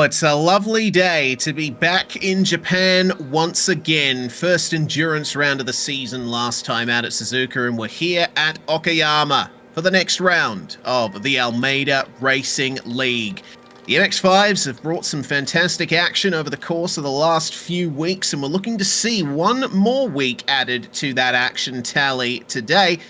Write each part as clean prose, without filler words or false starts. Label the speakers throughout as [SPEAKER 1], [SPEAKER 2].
[SPEAKER 1] Oh, it's a lovely day to be back in Japan once again. First endurance round of the season last time out at Suzuka, and we're here at Okayama for the next round of the Almeida Racing League. The MX-5s have brought some fantastic action over the course of the last few weeks, and we're looking to see one more week added to that action tally today.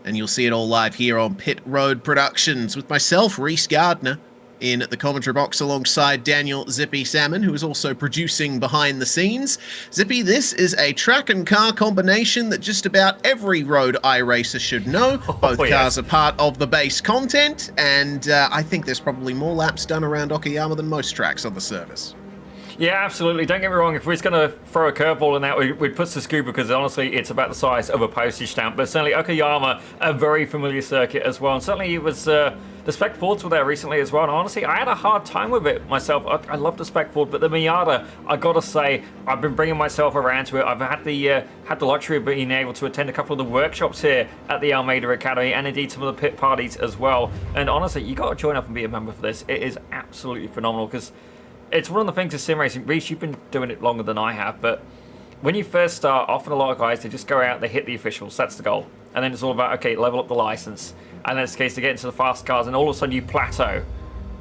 [SPEAKER 1] And you'll see it all live here on Pit Road Productions with myself, Reese Gardner, in the commentary box alongside Daniel Zippy Salmon, who is also producing behind the scenes. Zippy, this is a track and car combination that just about every road iRacer should know. Both cars are part of the base content, and I think there's probably more laps done around Okayama than most tracks on the service.
[SPEAKER 2] Yeah, absolutely. Don't get me wrong. If we're going to throw a curveball in that, we'd put Suzuka because honestly, it's about the size of a postage stamp. But certainly Okayama, a very familiar circuit as well. And certainly it was the Spec Fords were there recently as well. And honestly, I had a hard time with it myself. I love the Spec Ford, but the Miata, I got to say, I've been bringing myself around to it. I've had the luxury of being able to attend a couple of the workshops here at the Almeida Academy, and indeed some of the pit parties as well. And honestly, you got to join up and be a member for this. It is absolutely phenomenal because it's one of the things of sim racing. Reece, you've been doing it longer than I have, but when you first start, often a lot of guys, they just go out, they hit the officials, that's the goal. And then it's all about, okay, level up the license. And then it's the case to get into the fast cars, and all of a sudden you plateau.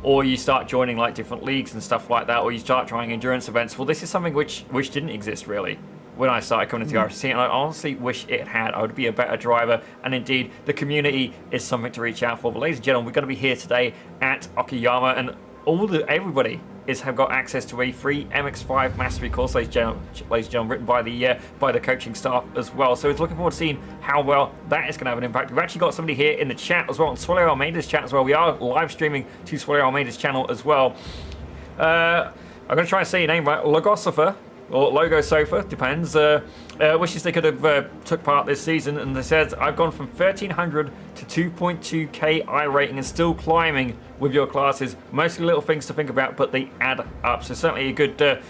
[SPEAKER 2] Or you start joining like different leagues and stuff like that, or you start trying endurance events. Well, this is something which didn't exist really when I started coming to the RC, and I honestly wish it had. I would be a better driver, and indeed, the community is something to reach out for. But ladies and gentlemen, we're going to be here today at Okayama, and everybody have got access to a free MX-5 Mastery course, ladies and gentlemen, written by the coaching staff as well. So it's looking forward to seeing how well that is going to have an impact. We've actually got somebody here in the chat as well, on Swallow Almeida's chat as well. We are live streaming to Swallow Almeida's channel as well. I'm going to try and say your name right, Logosopher, or Logo Sofa, depends. Wishes they could have took part this season, and they said, I've gone from 1300 to 2.2k I rating and still climbing with your classes. Mostly little things to think about, but they add up. So certainly a good,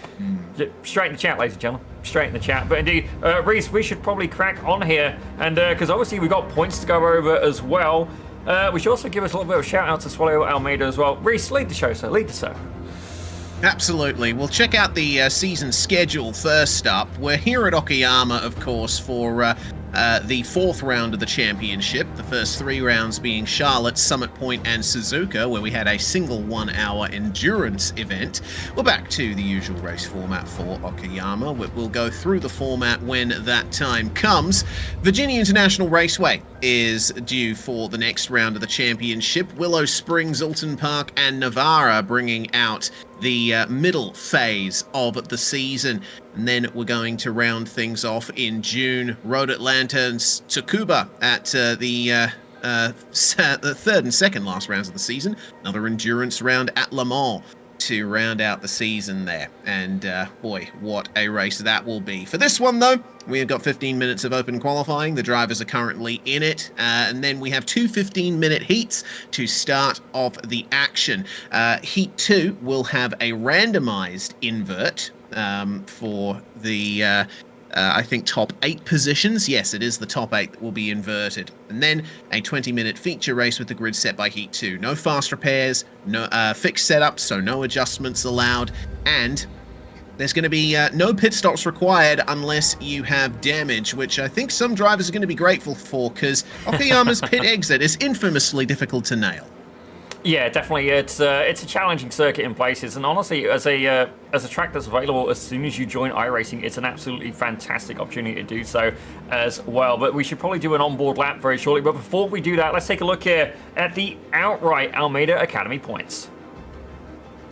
[SPEAKER 2] straight in the chat, ladies and gentlemen, straight in the chat. But indeed, Reese, we should probably crack on here, and because obviously we've got points to go over as well. We should also give us a little bit of a shout out to Swallow Almeida as well. Reese, lead the show, sir, lead the show.
[SPEAKER 1] Absolutely. We'll check out the season schedule first up. We're here at Okayama, of course, for the fourth round of the championship. The first three rounds being Charlotte, Summit Point, and Suzuka, where we had a single 1 hour endurance event. We're back to the usual race format for Okayama. We'll go through the format when that time comes. Virginia International Raceway is due for the next round of the championship. Willow Springs, Alton Park, and Navarra bringing out the middle phase of the season. And then we're going to round things off in June. Road Atlanta and Tsukuba at the third and second last rounds of the season. Another endurance round at Le Mans to round out the season there. And boy, what a race that will be. For this one, though, we have got 15 minutes of open qualifying. The drivers are currently in it. And then we have two 15-minute heats to start off the action. Heat 2 will have a randomized invert for the I think top 8 positions. Yes, it is the top 8 that will be inverted. And then a 20-minute feature race with the grid set by Heat 2. No fast repairs, no fixed setups, so no adjustments allowed. And there's going to be no pit stops required unless you have damage, which I think some drivers are going to be grateful for, because Okayama's pit exit is infamously difficult to nail.
[SPEAKER 2] Yeah, definitely. It's a challenging circuit in places, and honestly, as a track that's available as soon as you join iRacing, it's an absolutely fantastic opportunity to do so as well. But we should probably do an onboard lap very shortly. But before we do that, let's take a look here at the outright Almeida Academy points.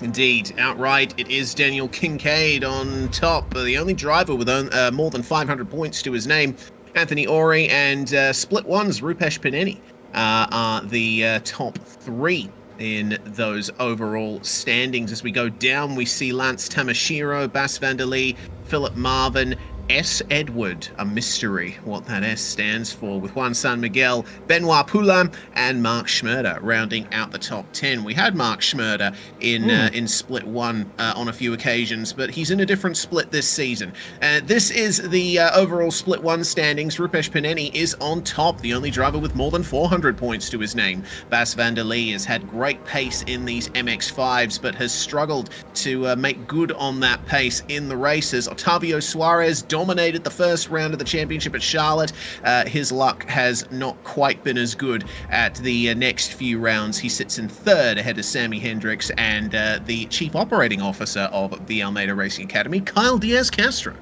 [SPEAKER 1] Indeed, outright, it is Daniel Kincaid on top, the only driver with more than 500 points to his name. Anthony Ori and split ones, Rupesh Pineni, are the top 3 in those overall standings. As we go down, we see Lance Tamashiro, Bas van der Lee, Philip Marvin, S. Edward, a mystery what that S stands for, with Juan San Miguel, Benoit Poulain, and Mark Schmurder rounding out the top 10. We had Mark Schmurder in Split 1 on a few occasions, but he's in a different split this season. This is the overall Split 1 standings. Rupesh Paneni is on top, the only driver with more than 400 points to his name. Bas van der Lee has had great pace in these MX-5s, but has struggled to make good on that pace in the races. Otavio Suarez dominated the first round of the championship at Charlotte. His luck has not quite been as good at the next few rounds. He sits in third ahead of Sammy Hendricks and the chief operating officer of the Almeida Racing Academy, Kyle Diaz-Castro.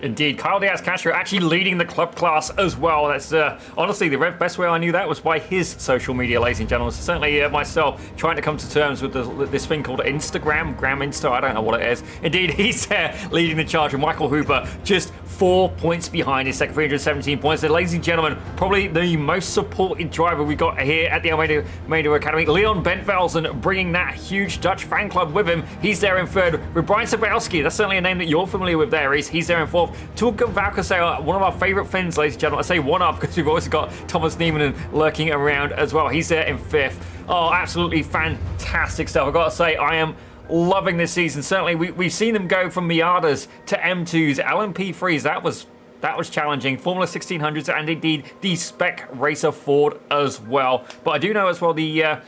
[SPEAKER 2] Indeed, Kyle Diaz-Castro actually leading the club class as well. That's honestly the best way I knew that was by his social media, ladies and gentlemen. So certainly myself trying to come to terms with this thing called Instagram, Insta, I don't know what it is. Indeed, he's there leading the charge, and Michael Hooper just 4 points behind his second, 317 points. So, ladies and gentlemen, probably the most supported driver we got here at the Almeida Academy. Leon Bentvelsen bringing that huge Dutch fan club with him. He's there in third with Brian Sabowski. That's certainly a name that you're familiar with there. He's there in fourth. Tulka Valkasel, one of our favourite Finns, ladies and gentlemen. I say one up because we've also got Thomas Niemann lurking around as well. He's there in fifth. Oh, absolutely fantastic stuff. I've got to say, I am loving this season. Certainly, we've seen them go from Miatas to M2s, LMP3s. That was challenging. Formula 1600s and indeed the Spec Racer Ford as well. But I do know as well they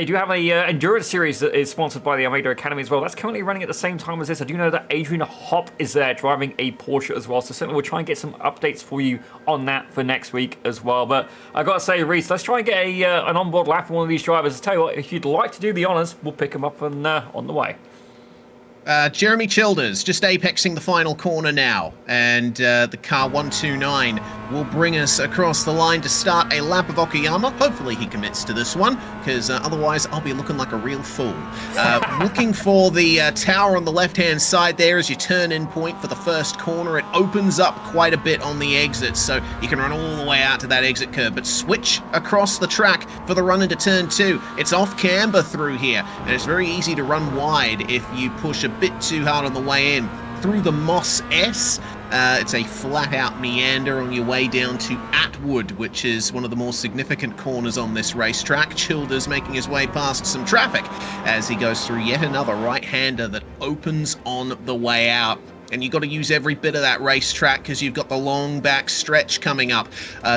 [SPEAKER 2] do have a endurance series that is sponsored by the Almeida Academy as well. That's currently running at the same time as this. I do know that Adrian Hopp is there driving a Porsche as well. So certainly we'll try and get some updates for you on that for next week as well. But I got to say, Reese, let's try and get an onboard lap for one of these drivers. I'll tell you what, if you'd like to do the honours, we'll pick them up on the way.
[SPEAKER 1] Jeremy Childers just apexing the final corner now, and the car 129 will bring us across the line to start a lap of Okayama. Hopefully he commits to this one, because otherwise I'll be looking like a real fool. Looking for the tower on the left-hand side there as you turn in point for the first corner. It opens up quite a bit on the exit, so you can run all the way out to that exit curve, but switch across the track for the run into turn 2. It's off camber through here, and it's very easy to run wide if you push a bit too hard on the way in. Through the Moss S, it's a flat-out meander on your way down to Atwood, which is one of the more significant corners on this racetrack. Childers making his way past some traffic as he goes through yet another right-hander that opens on the way out. And you've got to use every bit of that racetrack because you've got the long back stretch coming up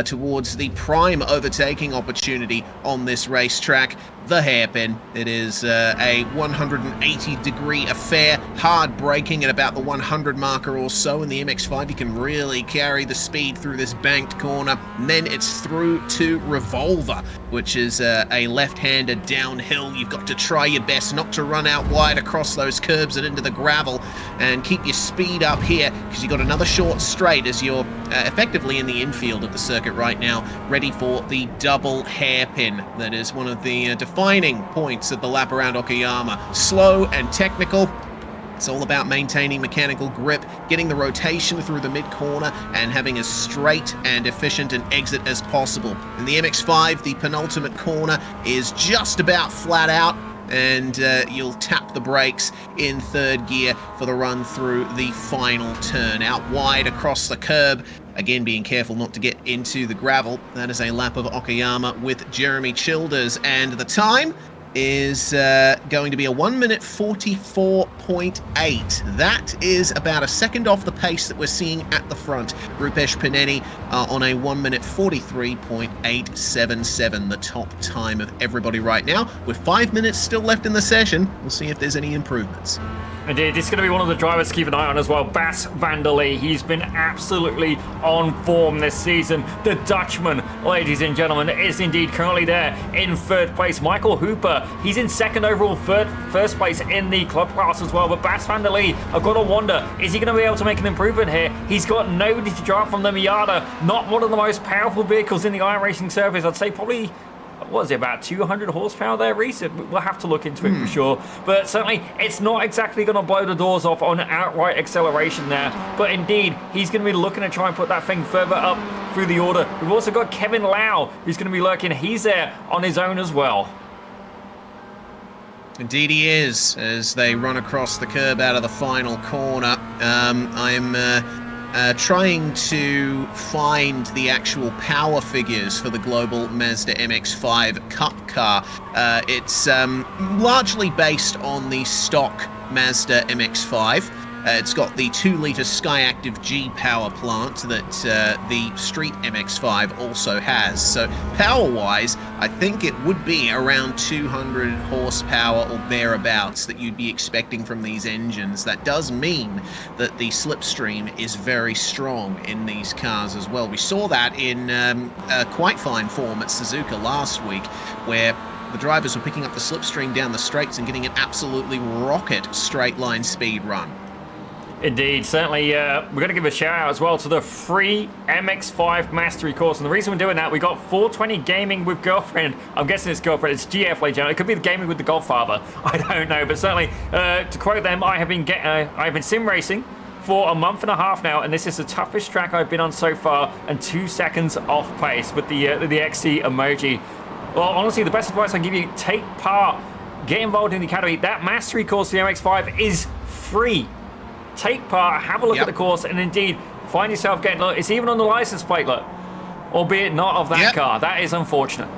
[SPEAKER 1] towards the prime overtaking opportunity on this racetrack, the hairpin. It is a 180-degree affair, hard braking at about the 100 marker or so. In the MX-5, you can really carry the speed through this banked corner. And then it's through to Revolver, which is a left-hander downhill. You've got to try your best not to run out wide across those curbs and into the gravel, and keep your speed up here because you've got another short straight as you're effectively in the infield of the circuit right now, ready for the double hairpin. That is one of the defining points of the lap around Okayama. Slow and technical. It's all about maintaining mechanical grip, getting the rotation through the mid-corner, and having as straight and efficient an exit as possible. In the MX-5, the penultimate corner is just about flat out, and you'll tap the brakes in third gear for the run through the final turn. Out wide across the curb, again being careful not to get into the gravel. That is a lap of Okayama with Jeremy Childers, and the time is going to be a 1 minute 44.8. That is about a second off the pace that we're seeing at the front. Rupesh Paneni on a 1 minute 43.877, the top time of everybody right now. With 5 minutes still left in the session, we'll see if there's any improvements.
[SPEAKER 2] Indeed, this is going to be one of the drivers to keep an eye on as well. Bas van der Lee, he's been absolutely on form this season. The Dutchman, ladies and gentlemen, is indeed currently there in third place. Michael Hooper, he's in second overall, first place in the club class as well. But Bas van der Lee, I've got to wonder, is he going to be able to make an improvement here? He's got nobody to drive from the Miata, not one of the most powerful vehicles in the iRacing service. I'd say probably, what is it, about 200 horsepower there, Reese? We'll have to look into it for sure. But certainly, it's not exactly going to blow the doors off on outright acceleration there. But indeed, he's going to be looking to try and put that thing further up through the order. We've also got Kevin Lau, who's going to be lurking. He's there on his own as well.
[SPEAKER 1] Indeed he is, as they run across the curb out of the final corner. I'm trying to find the actual power figures for the global Mazda MX-5 Cup car. It's largely based on the stock Mazda MX-5. It's got the 2-litre Skyactiv G power plant that the Street MX-5 also has. So power-wise, I think it would be around 200 horsepower or thereabouts that you'd be expecting from these engines. That does mean that the slipstream is very strong in these cars as well. We saw that in quite fine form at Suzuka last week, where the drivers were picking up the slipstream down the straights and getting an absolutely rocket straight-line speed run.
[SPEAKER 2] Indeed, certainly. We're going to give a shout out as well to the free MX-5 Mastery course. And the reason we're doing that, we got 420 Gaming with Girlfriend. I'm guessing it's Girlfriend. It's GF, ladies and gentlemen. It could be the Gaming with the Godfather. I don't know. But certainly, to quote them, I have been sim racing for a month and a half now, and this is the toughest track I've been on so far, and 2 seconds off pace with the XC emoji. Well, honestly, the best advice I can give you, take part, get involved in the academy. That Mastery course for the MX-5 is free. Take part, have a look at the course, and indeed find yourself getting, look, it's even on the license plate, look, albeit not of that car. That is unfortunate.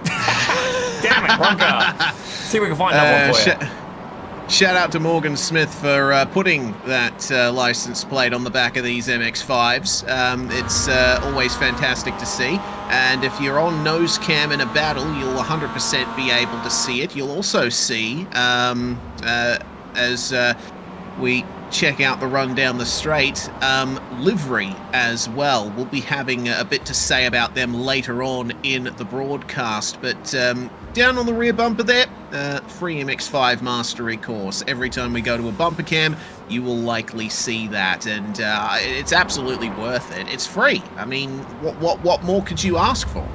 [SPEAKER 2] Damn it, wrong car. See if we can find that one for you.
[SPEAKER 1] Shout out to Morgan Smith for putting that license plate on the back of these MX-5s. It's always fantastic to see. And if you're on nose cam in a battle, you'll 100% be able to see it. You'll also see, as we check out the run down the straight, livery as well. We'll be having a bit to say about them later on in the broadcast, but down on the rear bumper there, free MX-5 Mastery course. Every time we go to a bumper cam, you will likely see that, and it's absolutely worth it. It's free. I mean, what more could you ask for?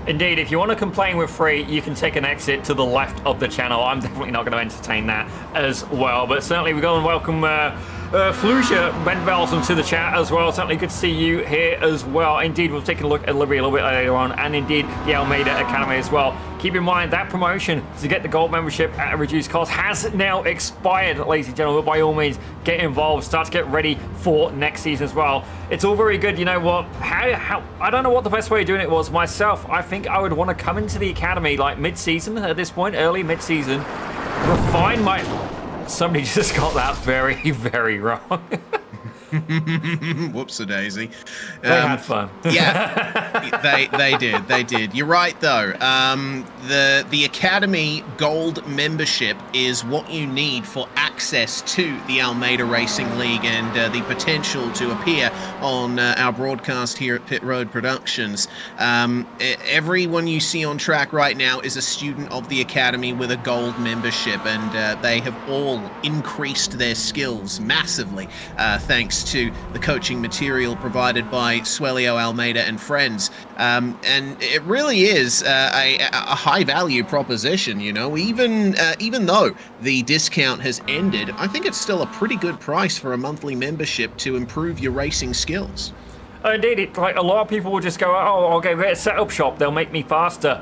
[SPEAKER 2] Indeed, if you want to complain with free, you can take an exit to the left of the channel. I'm definitely not going to entertain that as well. But certainly we go and welcome Flucia Bent-Belson to the chat as well. Certainly good to see you here as well. Indeed, we'll take a look at livery a little bit later on, and indeed the Almeida Academy as well. Keep in mind that promotion to get the gold membership at a reduced cost has now expired, ladies and gentlemen. By all means, get involved, start to get ready for next season as well. It's all very good, you know what, how I don't know what the best way of doing it was myself. I think I would want to come into the academy like mid-season at this point, early mid-season, refine my... Somebody just got that very, very wrong.
[SPEAKER 1] Whoops-a-daisy.
[SPEAKER 2] They had fun.
[SPEAKER 1] Yeah, they did. You're right, though. The Academy Gold membership is what you need for access to the Almeida Racing League and the potential to appear on our broadcast here at Pit Road Productions. Everyone you see on track right now is a student of the Academy with a gold membership, and they have all increased their skills massively thanks to the coaching material provided by Swelio Almeida and friends. And it really is a high-value proposition, you know. Even though the discount has ended, I think it's still a pretty good price for a monthly membership to improve your racing skills.
[SPEAKER 2] Indeed, like a lot of people will just go, oh, I'll go get a setup shop, they'll make me faster.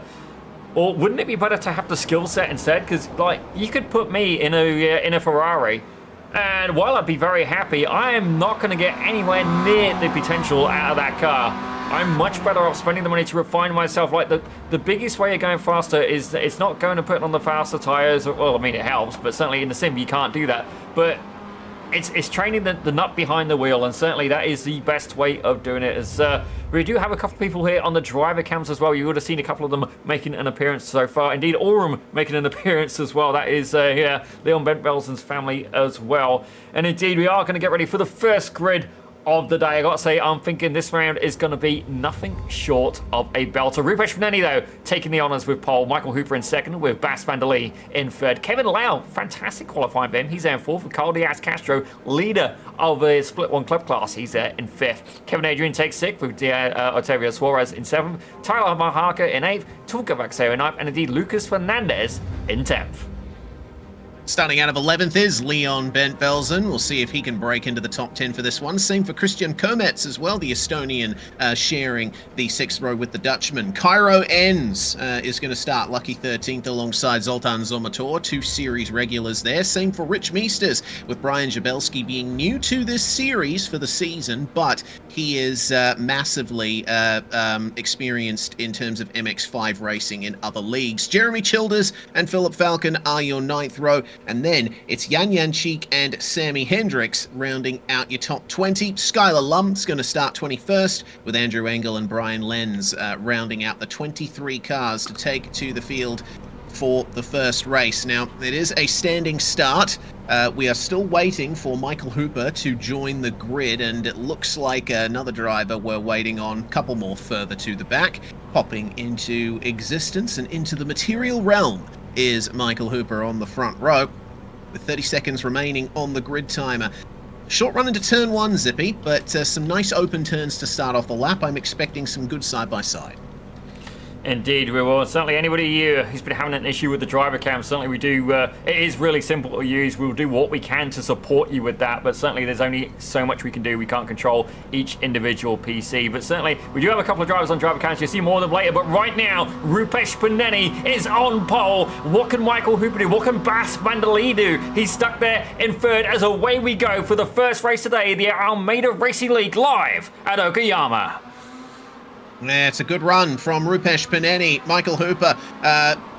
[SPEAKER 2] Or wouldn't it be better to have the skill set instead? Because like you could put me in a Ferrari, and while I'd be very happy, I am not going to get anywhere near the potential out of that car. I'm much better off spending the money to refine myself. Like the biggest way of going faster is it's not going to put on the faster tires. Well, I mean, it helps, but certainly in the sim you can't do that. But it's training the nut behind the wheel, and certainly that is the best way of doing it. As we do have a couple of people here on the driver cams as well. You would have seen a couple of them making an appearance so far. Indeed, Aurum making an appearance as well. That is Leon Bent-Belson's family as well. And indeed, we are going to get ready for the first grid of the day. I gotta say, I'm thinking this round is going to be nothing short of a belter. Rupesh Vaneni, though, taking the honours with pole. Michael Hooper in second, with Bas van der Lee in third. Kevin Lau, fantastic qualifying for him. He's there in fourth, with Carl Diaz Castro, leader of the Split 1 club class. He's there in fifth. Kevin Adrian takes sixth, with Octavio Suarez in seventh. Tyler Mahaka in eighth. Tulka Vaxeo in ninth. And indeed, Lucas Fernandez in 10th.
[SPEAKER 1] Starting out of 11th is Leon Bentvelsen. We'll see if he can break into the top 10 for this one. Same for Christian Komets as well, the Estonian sharing the 6th row with the Dutchman. Cairo Enns is going to start lucky 13th alongside Zoltan Zomator, 2 series regulars there. Same for Rich Meesters, with Brian Jabelski being new to this series for the season, but he is massively experienced in terms of MX5 racing in other leagues. Jeremy Childers and Philip Falcon are your 9th row. And then it's Jan Janchik and Sammy Hendricks rounding out your top 20. Skylar Lum's going to start 21st, with Andrew Engel and Brian Lenz rounding out the 23 cars to take to the field for the first race. Now, it is a standing start. We are still waiting for Michael Hooper to join the grid, and it looks like another driver we're waiting on, a couple more further to the back, popping into existence and into the material realm is Michael Hooper on the front row, with 30 seconds remaining on the grid timer. Short run into turn 1, Zippy, but some nice open turns to start off the lap. I'm expecting some good side-by-side.
[SPEAKER 2] Indeed, we will. Certainly anybody who's been having an issue with the driver cam, certainly we do. It is really simple to use. We'll do what we can to support you with that, but certainly there's only so much we can do. We can't control each individual PC, but certainly we do have a couple of drivers on driver cams. You'll see more of them later, but right now, Rupesh Paneni is on pole. What can Michael Hooper do? What can Bas van der Lee do? He's stuck there in 3rd as away we go for the first race today, the Almeida Racing League live at Okayama.
[SPEAKER 1] Yeah, it's a good run from Rupesh Paneni. Michael Hooper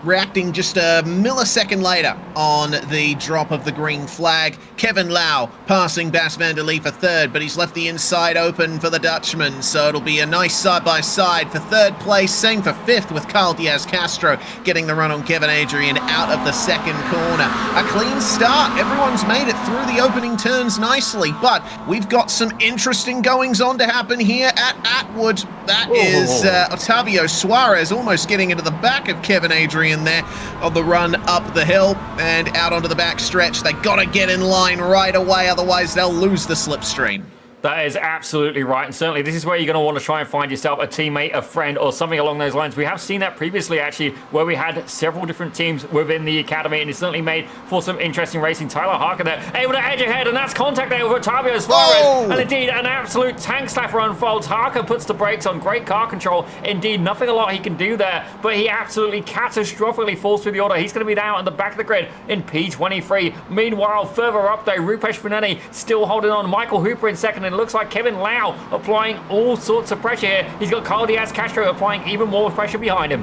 [SPEAKER 1] reacting just a millisecond later on the drop of the green flag. Kevin Lau passing Bas van der Lee for 3rd, but he's left the inside open for the Dutchman, so it'll be a nice side-by-side for 3rd place. Same for 5th, with Carl Diaz-Castro getting the run on Kevin Adrian out of the 2nd corner. A clean start. Everyone's made it through the opening turns nicely, but we've got some interesting goings-on to happen here at Atwood. That is Otavio Suarez almost getting into the back of Kevin Adrian there on the run up the hill and out onto the back stretch. They got to get in line right away, otherwise they'll lose the slipstream.
[SPEAKER 2] That is absolutely right, and certainly this is where you're going to want to try and find yourself a teammate, a friend, or something along those lines. We have seen that previously, actually, where we had several different teams within the academy, and it certainly made for some interesting racing. Tyler Harker there, able to edge ahead, and that's contact there with Otavio Suarez. And indeed, an absolute tank slapper unfolds. Harker puts the brakes on, great car control. Indeed, nothing a lot he can do there, but he absolutely catastrophically falls through the order. He's going to be down at the back of the grid in P23. Meanwhile, further up though, Rupesh Paneni still holding on. Michael Hooper in 2nd, and it looks like Kevin Lau applying all sorts of pressure here. He's got Carl Diaz-Castro applying even more pressure behind him.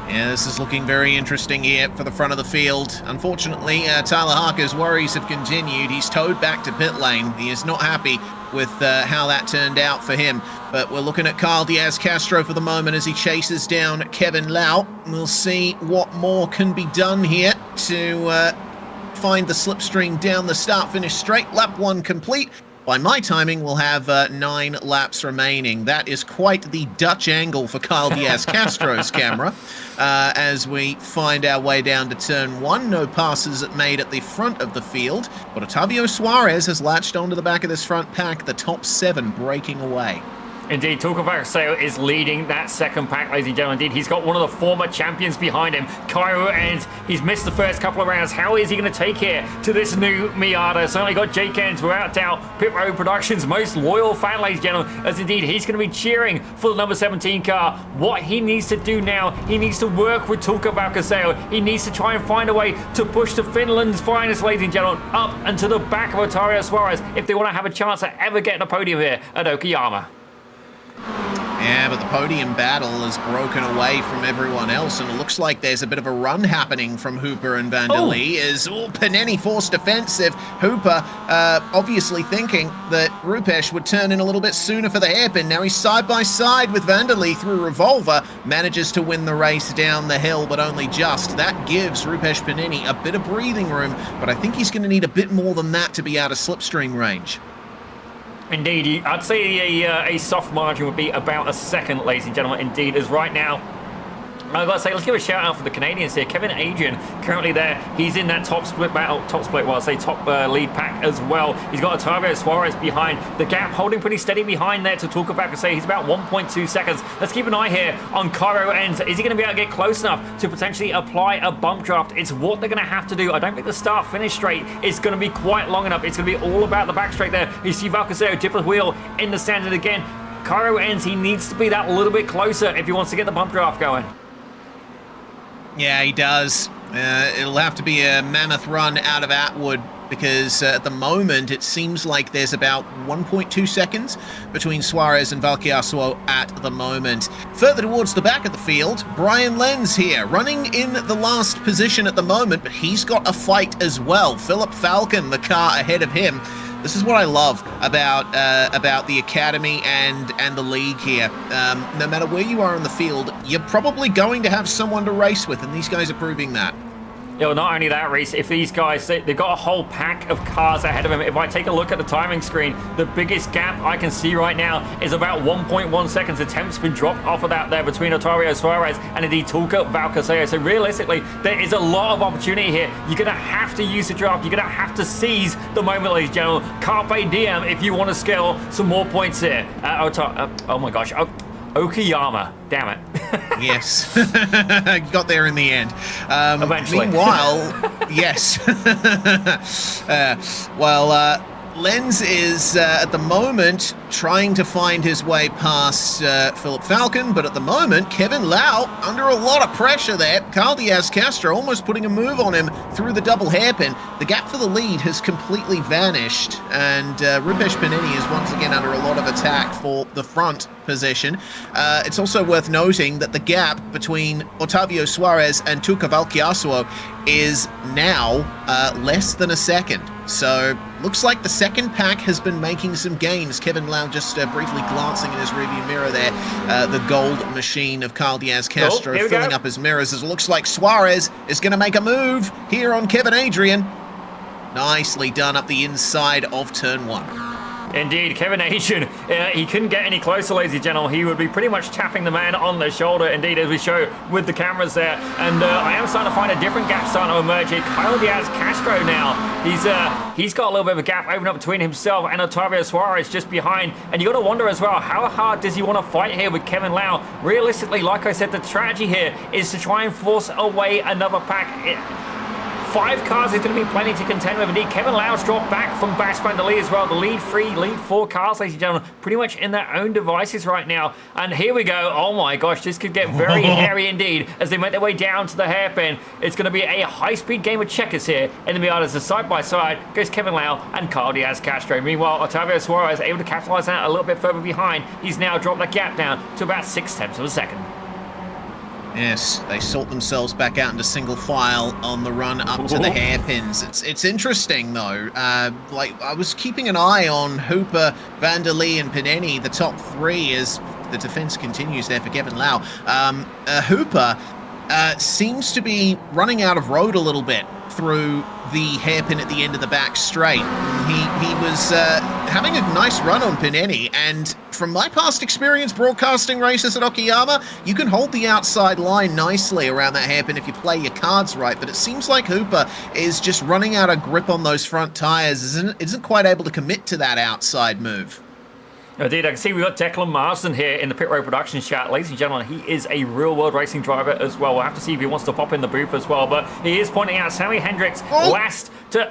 [SPEAKER 1] Yeah, this is looking very interesting here for the front of the field. Unfortunately, Tyler Harker's worries have continued. He's towed back to pit lane. He is not happy with how that turned out for him. But we're looking at Carl Diaz-Castro for the moment as he chases down Kevin Lau. We'll see what more can be done here to find the slipstream down the start-finish straight. Lap 1 complete. By my timing, we'll have 9 laps remaining. That is quite the Dutch angle for Kyle Diaz-Castro's camera. As we find our way down to turn 1, no passes made at the front of the field, but Otavio Suarez has latched onto the back of this front pack, the top 7 breaking away.
[SPEAKER 2] Indeed, Tuukka Varseo is leading that 2nd pack, ladies and gentlemen. Indeed, he's got one of the former champions behind him, Cairo Enns. He's missed the first couple of rounds. How is he going to take here to this new Miata? Certainly got Jake Enns, without doubt, Pit Road Productions' most loyal fan, ladies and gentlemen, as indeed he's going to be cheering for the number 17 car. What he needs to do now, he needs to work with Tuukka Varseo. He needs to try and find a way to push the Finland's finest, ladies and gentlemen, up and to the back of Otavio Suarez if they want to have a chance at ever getting a podium here at Okayama.
[SPEAKER 1] Yeah, but the podium battle has broken away from everyone else, and it looks like there's a bit of a run happening from Hooper and van der Lee. As Paneni forced defensive. Hooper obviously thinking that Rupesh would turn in a little bit sooner for the hairpin. Now he's side by side with van der Lee through Revolver, manages to win the race down the hill, but only just. That gives Rupesh Paneni a bit of breathing room, but I think he's going to need a bit more than that to be out of slipstream range.
[SPEAKER 2] Indeed, I'd say a soft margin would be about a second, ladies and gentlemen. Indeed, as right now, I gotta say, let's give a shout out for the Canadians here. Kevin Adrian currently there. He's in that top split battle, top lead pack as well. He's got Otavio Suarez behind the gap, holding pretty steady behind there to talk about. To say he's about 1.2 seconds. Let's keep an eye here on Cairo Ends. Is he going to be able to get close enough to potentially apply a bump draft? It's what they're going to have to do. I don't think the start finish straight is going to be quite long enough. It's going to be all about the back straight there. You see Valcaseo dip a wheel in the standard again. Cairo Ends, he needs to be that little bit closer if he wants to get the bump draft going.
[SPEAKER 1] Yeah, he does. It'll have to be a mammoth run out of Atwood, because at the moment it seems like there's about 1.2 seconds between Suarez and Valkyasuo at the moment. Further towards the back of the field, Brian Lenz here, running in the last position at the moment, but he's got a fight as well. Philip Falcon, the car ahead of him. This is what I love about the Academy and the league here. No matter where you are in the field, you're probably going to have someone to race with, and these guys are proving that.
[SPEAKER 2] Yeah, well, not only that, Reese, if these guys, they've got a whole pack of cars ahead of them. If I take a look at the timing screen, the biggest gap I can see right now is about 1.1 seconds. The temp's been dropped off of that there between Otavio Suarez and indeed Tulka Valcaseo. So realistically, there is a lot of opportunity here. You're going to have to use the draft. You're going to have to seize the moment, ladies and gentlemen. Carpe diem if you want to scale some more points here. Oh my gosh. Okayama, damn it.
[SPEAKER 1] Yes, got there in the end.
[SPEAKER 2] Eventually.
[SPEAKER 1] Meanwhile, yes. Lenz is at the moment trying to find his way past Philip Falcon, but at the moment, Kevin Lau under a lot of pressure there. Carl Diaz-Castro almost putting a move on him through the double hairpin. The gap for the lead has completely vanished, and Rupesh Panini is once again under a lot of attack for the front position. It's also worth noting that the gap between Otavio Suarez and Tuca Valkyasuo is now less than a second. So looks like the second pack has been making some gains. Kevin Lau just briefly glancing in his rearview mirror there. The gold machine of Carl Diaz-Castro filling up his mirrors as it looks like Suarez is going to make a move here on Kevin Adrian. Nicely done up the inside of turn one.
[SPEAKER 2] Indeed, Kevin Adrian, he couldn't get any closer, ladies and gentlemen. He would be pretty much tapping the man on the shoulder, indeed, as we show with the cameras there. And I am starting to find a different gap starting to emerge here. Kyle Diaz-Castro now, he's got a little bit of a gap open up between himself and Otavio Suarez just behind. And you got to wonder as well, how hard does he want to fight here with Kevin Lau? Realistically, like I said, the strategy here is to try and force away another pack. 5 cars is going to be plenty to contend with. Indeed, Kevin Lau's dropped back from Bas van der Lee as well. The lead 4 cars, ladies and gentlemen, pretty much in their own devices right now. And here we go. Oh my gosh, this could get very hairy indeed as they make their way down to the hairpin. It's going to be a high-speed game of checkers here in the Miatas. The side-by-side goes Kevin Lau and Carl Diaz-Castro. Meanwhile, Otavio Suarez able to capitalize that a little bit further behind. He's now dropped that gap down to about 0.6 of a second.
[SPEAKER 1] Yes, they sort themselves back out into single file on the run up to the hairpins. It's interesting though. Like I was keeping an eye on Hooper, Van der Lee, and Panini, the top 3, as the defense continues there for Kevin Lau. Hooper seems to be running out of road a little bit through the hairpin at the end of the back straight. He was having a nice run on Panini, and from my past experience broadcasting races at Okayama, you can hold the outside line nicely around that hairpin if you play your cards right, but it seems like Hooper is just running out of grip on those front tires, isn't quite able to commit to that outside move.
[SPEAKER 2] Indeed, I can see we've got Declan Marsden here in the Pit Road Production chat. Ladies and gentlemen, he is a real-world racing driver as well. We'll have to see if he wants to pop in the booth as well, but he is pointing out Sammy Hendricks last to...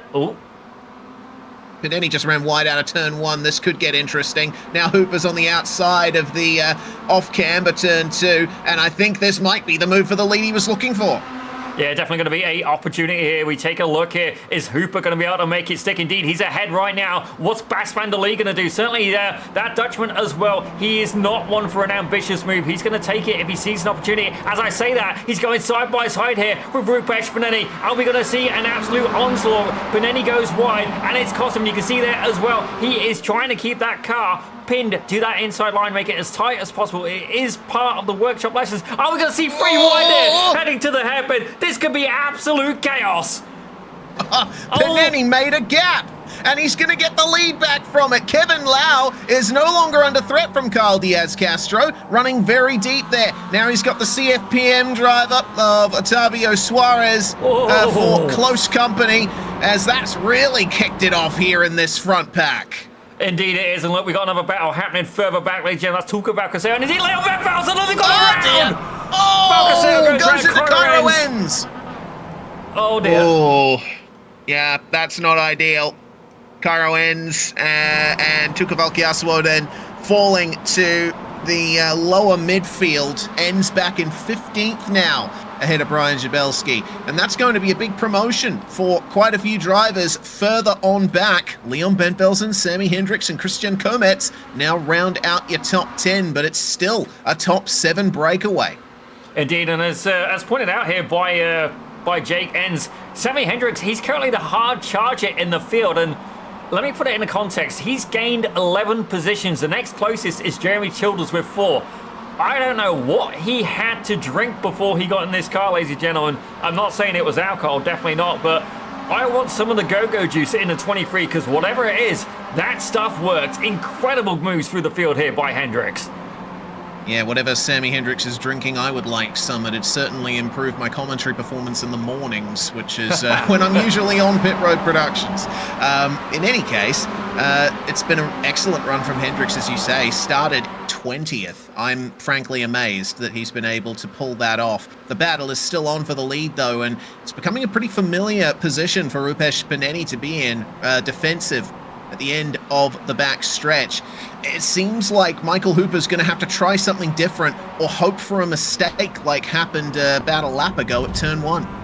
[SPEAKER 1] Panini just ran wide out of turn 1. This could get interesting. Now Hooper's on the outside of the off-camber turn 2, and I think this might be the move for the lead he was looking for.
[SPEAKER 2] Yeah, definitely going to be an opportunity here. We take a look here. Is Hooper going to be able to make it stick? Indeed, he's ahead right now. What's Bas van der Lee going to do? Certainly that Dutchman as well. He is not one for an ambitious move. He's going to take it if he sees an opportunity. As I say that, he's going side by side here with Rupesh Panini. Are we going to see an absolute onslaught? Panini goes wide, and it's cost him. You can see there as well. He is trying to keep that car pinned to that inside line, make it as tight as possible. It is part of the workshop lessons. Are we going to see free wide there, heading to the hairpin? This could be absolute chaos.
[SPEAKER 1] Panini made a gap, and he's going to get the lead back from it. Kevin Lau is no longer under threat from Carl Diaz-Castro, running very deep there. Now he's got the CFPM drive up of Otavio Suarez for close company, as that's really kicked it off here in this front pack.
[SPEAKER 2] Indeed it is, and look, we got another battle happening further back, ladies and gentlemen. Let's talk about Caseo, and indeed Leo Van Velzen, another got around!
[SPEAKER 1] Oh, goes into Cairo ends.
[SPEAKER 2] Oh dear.
[SPEAKER 1] Oh, yeah, that's not ideal. Cairo ends, and Tuka Valkiaswo then falling to the lower midfield, ends back in 15th now, ahead of Brian Jabelski. And that's going to be a big promotion for quite a few drivers further on back. Leon Bentvelsen, Sammy Hendricks, and Christian Kometz now round out your top 10, but it's still a top 7 breakaway.
[SPEAKER 2] Indeed, and as pointed out here by Jake Enns, Sammy Hendricks, he's currently the hard charger in the field, and let me put it in a context. He's gained 11 positions. The next closest is Jeremy Childers with 4. I don't know what he had to drink before he got in this car, ladies and gentlemen. I'm not saying it was alcohol, definitely not, but I want some of the go-go juice in the 23, because whatever it is, that stuff works. Incredible moves through the field here by Hendricks.
[SPEAKER 1] Yeah, whatever Sammy Hendricks is drinking, I would like some. It'd certainly improve my commentary performance in the mornings, which is when I'm usually on Pit Road Productions. In any case, it's been an excellent run from Hendricks, as you say. Started 20th. I'm frankly amazed that he's been able to pull that off. The battle is still on for the lead, though, and it's becoming a pretty familiar position for Rupesh Paneni to be in, defensive at the end of the back stretch. It seems like Michael Hooper's going to have to try something different or hope for a mistake like happened about a lap ago at turn 1.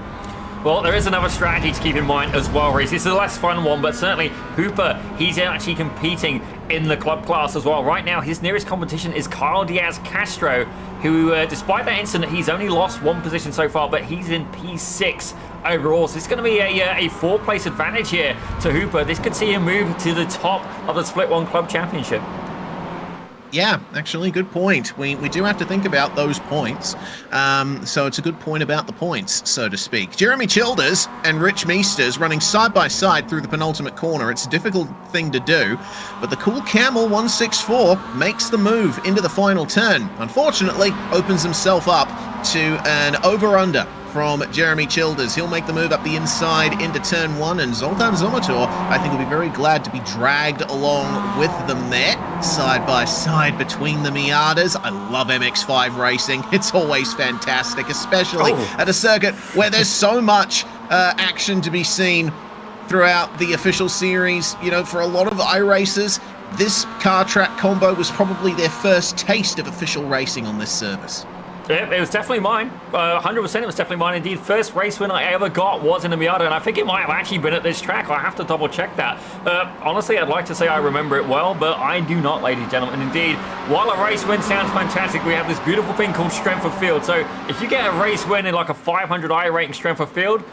[SPEAKER 2] Well, there is another strategy to keep in mind as well, Reese. This is a less fun one, but certainly Hooper, he's actually competing in the club class as well. Right now, his nearest competition is Carl Diaz-Castro, who, despite that incident, he's only lost 1 position so far, but he's in P6 overall. So it's going to be a 4-place advantage here to Hooper. This could see him move to the top of the Split 1 Club Championship.
[SPEAKER 1] Yeah, actually, good point. We do have to think about those points. So it's a good point about the points, so to speak. Jeremy Childers and Rich Meesters running side by side through the penultimate corner. It's a difficult thing to do, but the Cool Camel 164 makes the move into the final turn. Unfortunately, opens himself up to an over-under from Jeremy Childers. He'll make the move up the inside into turn 1, and Zoltan Zomator, I think, will be very glad to be dragged along with them there, side by side between the Miatas. I love MX-5 racing. It's always fantastic, especially at a circuit where there's so much action to be seen throughout the official series. You know, for a lot of iRacers, this car track combo was probably their first taste of official racing on this service.
[SPEAKER 2] Yeah, it was definitely mine. 100% it was definitely mine indeed. First race win I ever got was in the Miata, and I think it might have actually been at this track. I have to double check that. Honestly, I'd like to say I remember it well, but I do not, ladies and gentlemen. And indeed, while a race win sounds fantastic, we have this beautiful thing called strength of field. So if you get a race win in like a 500 I rating strength of field,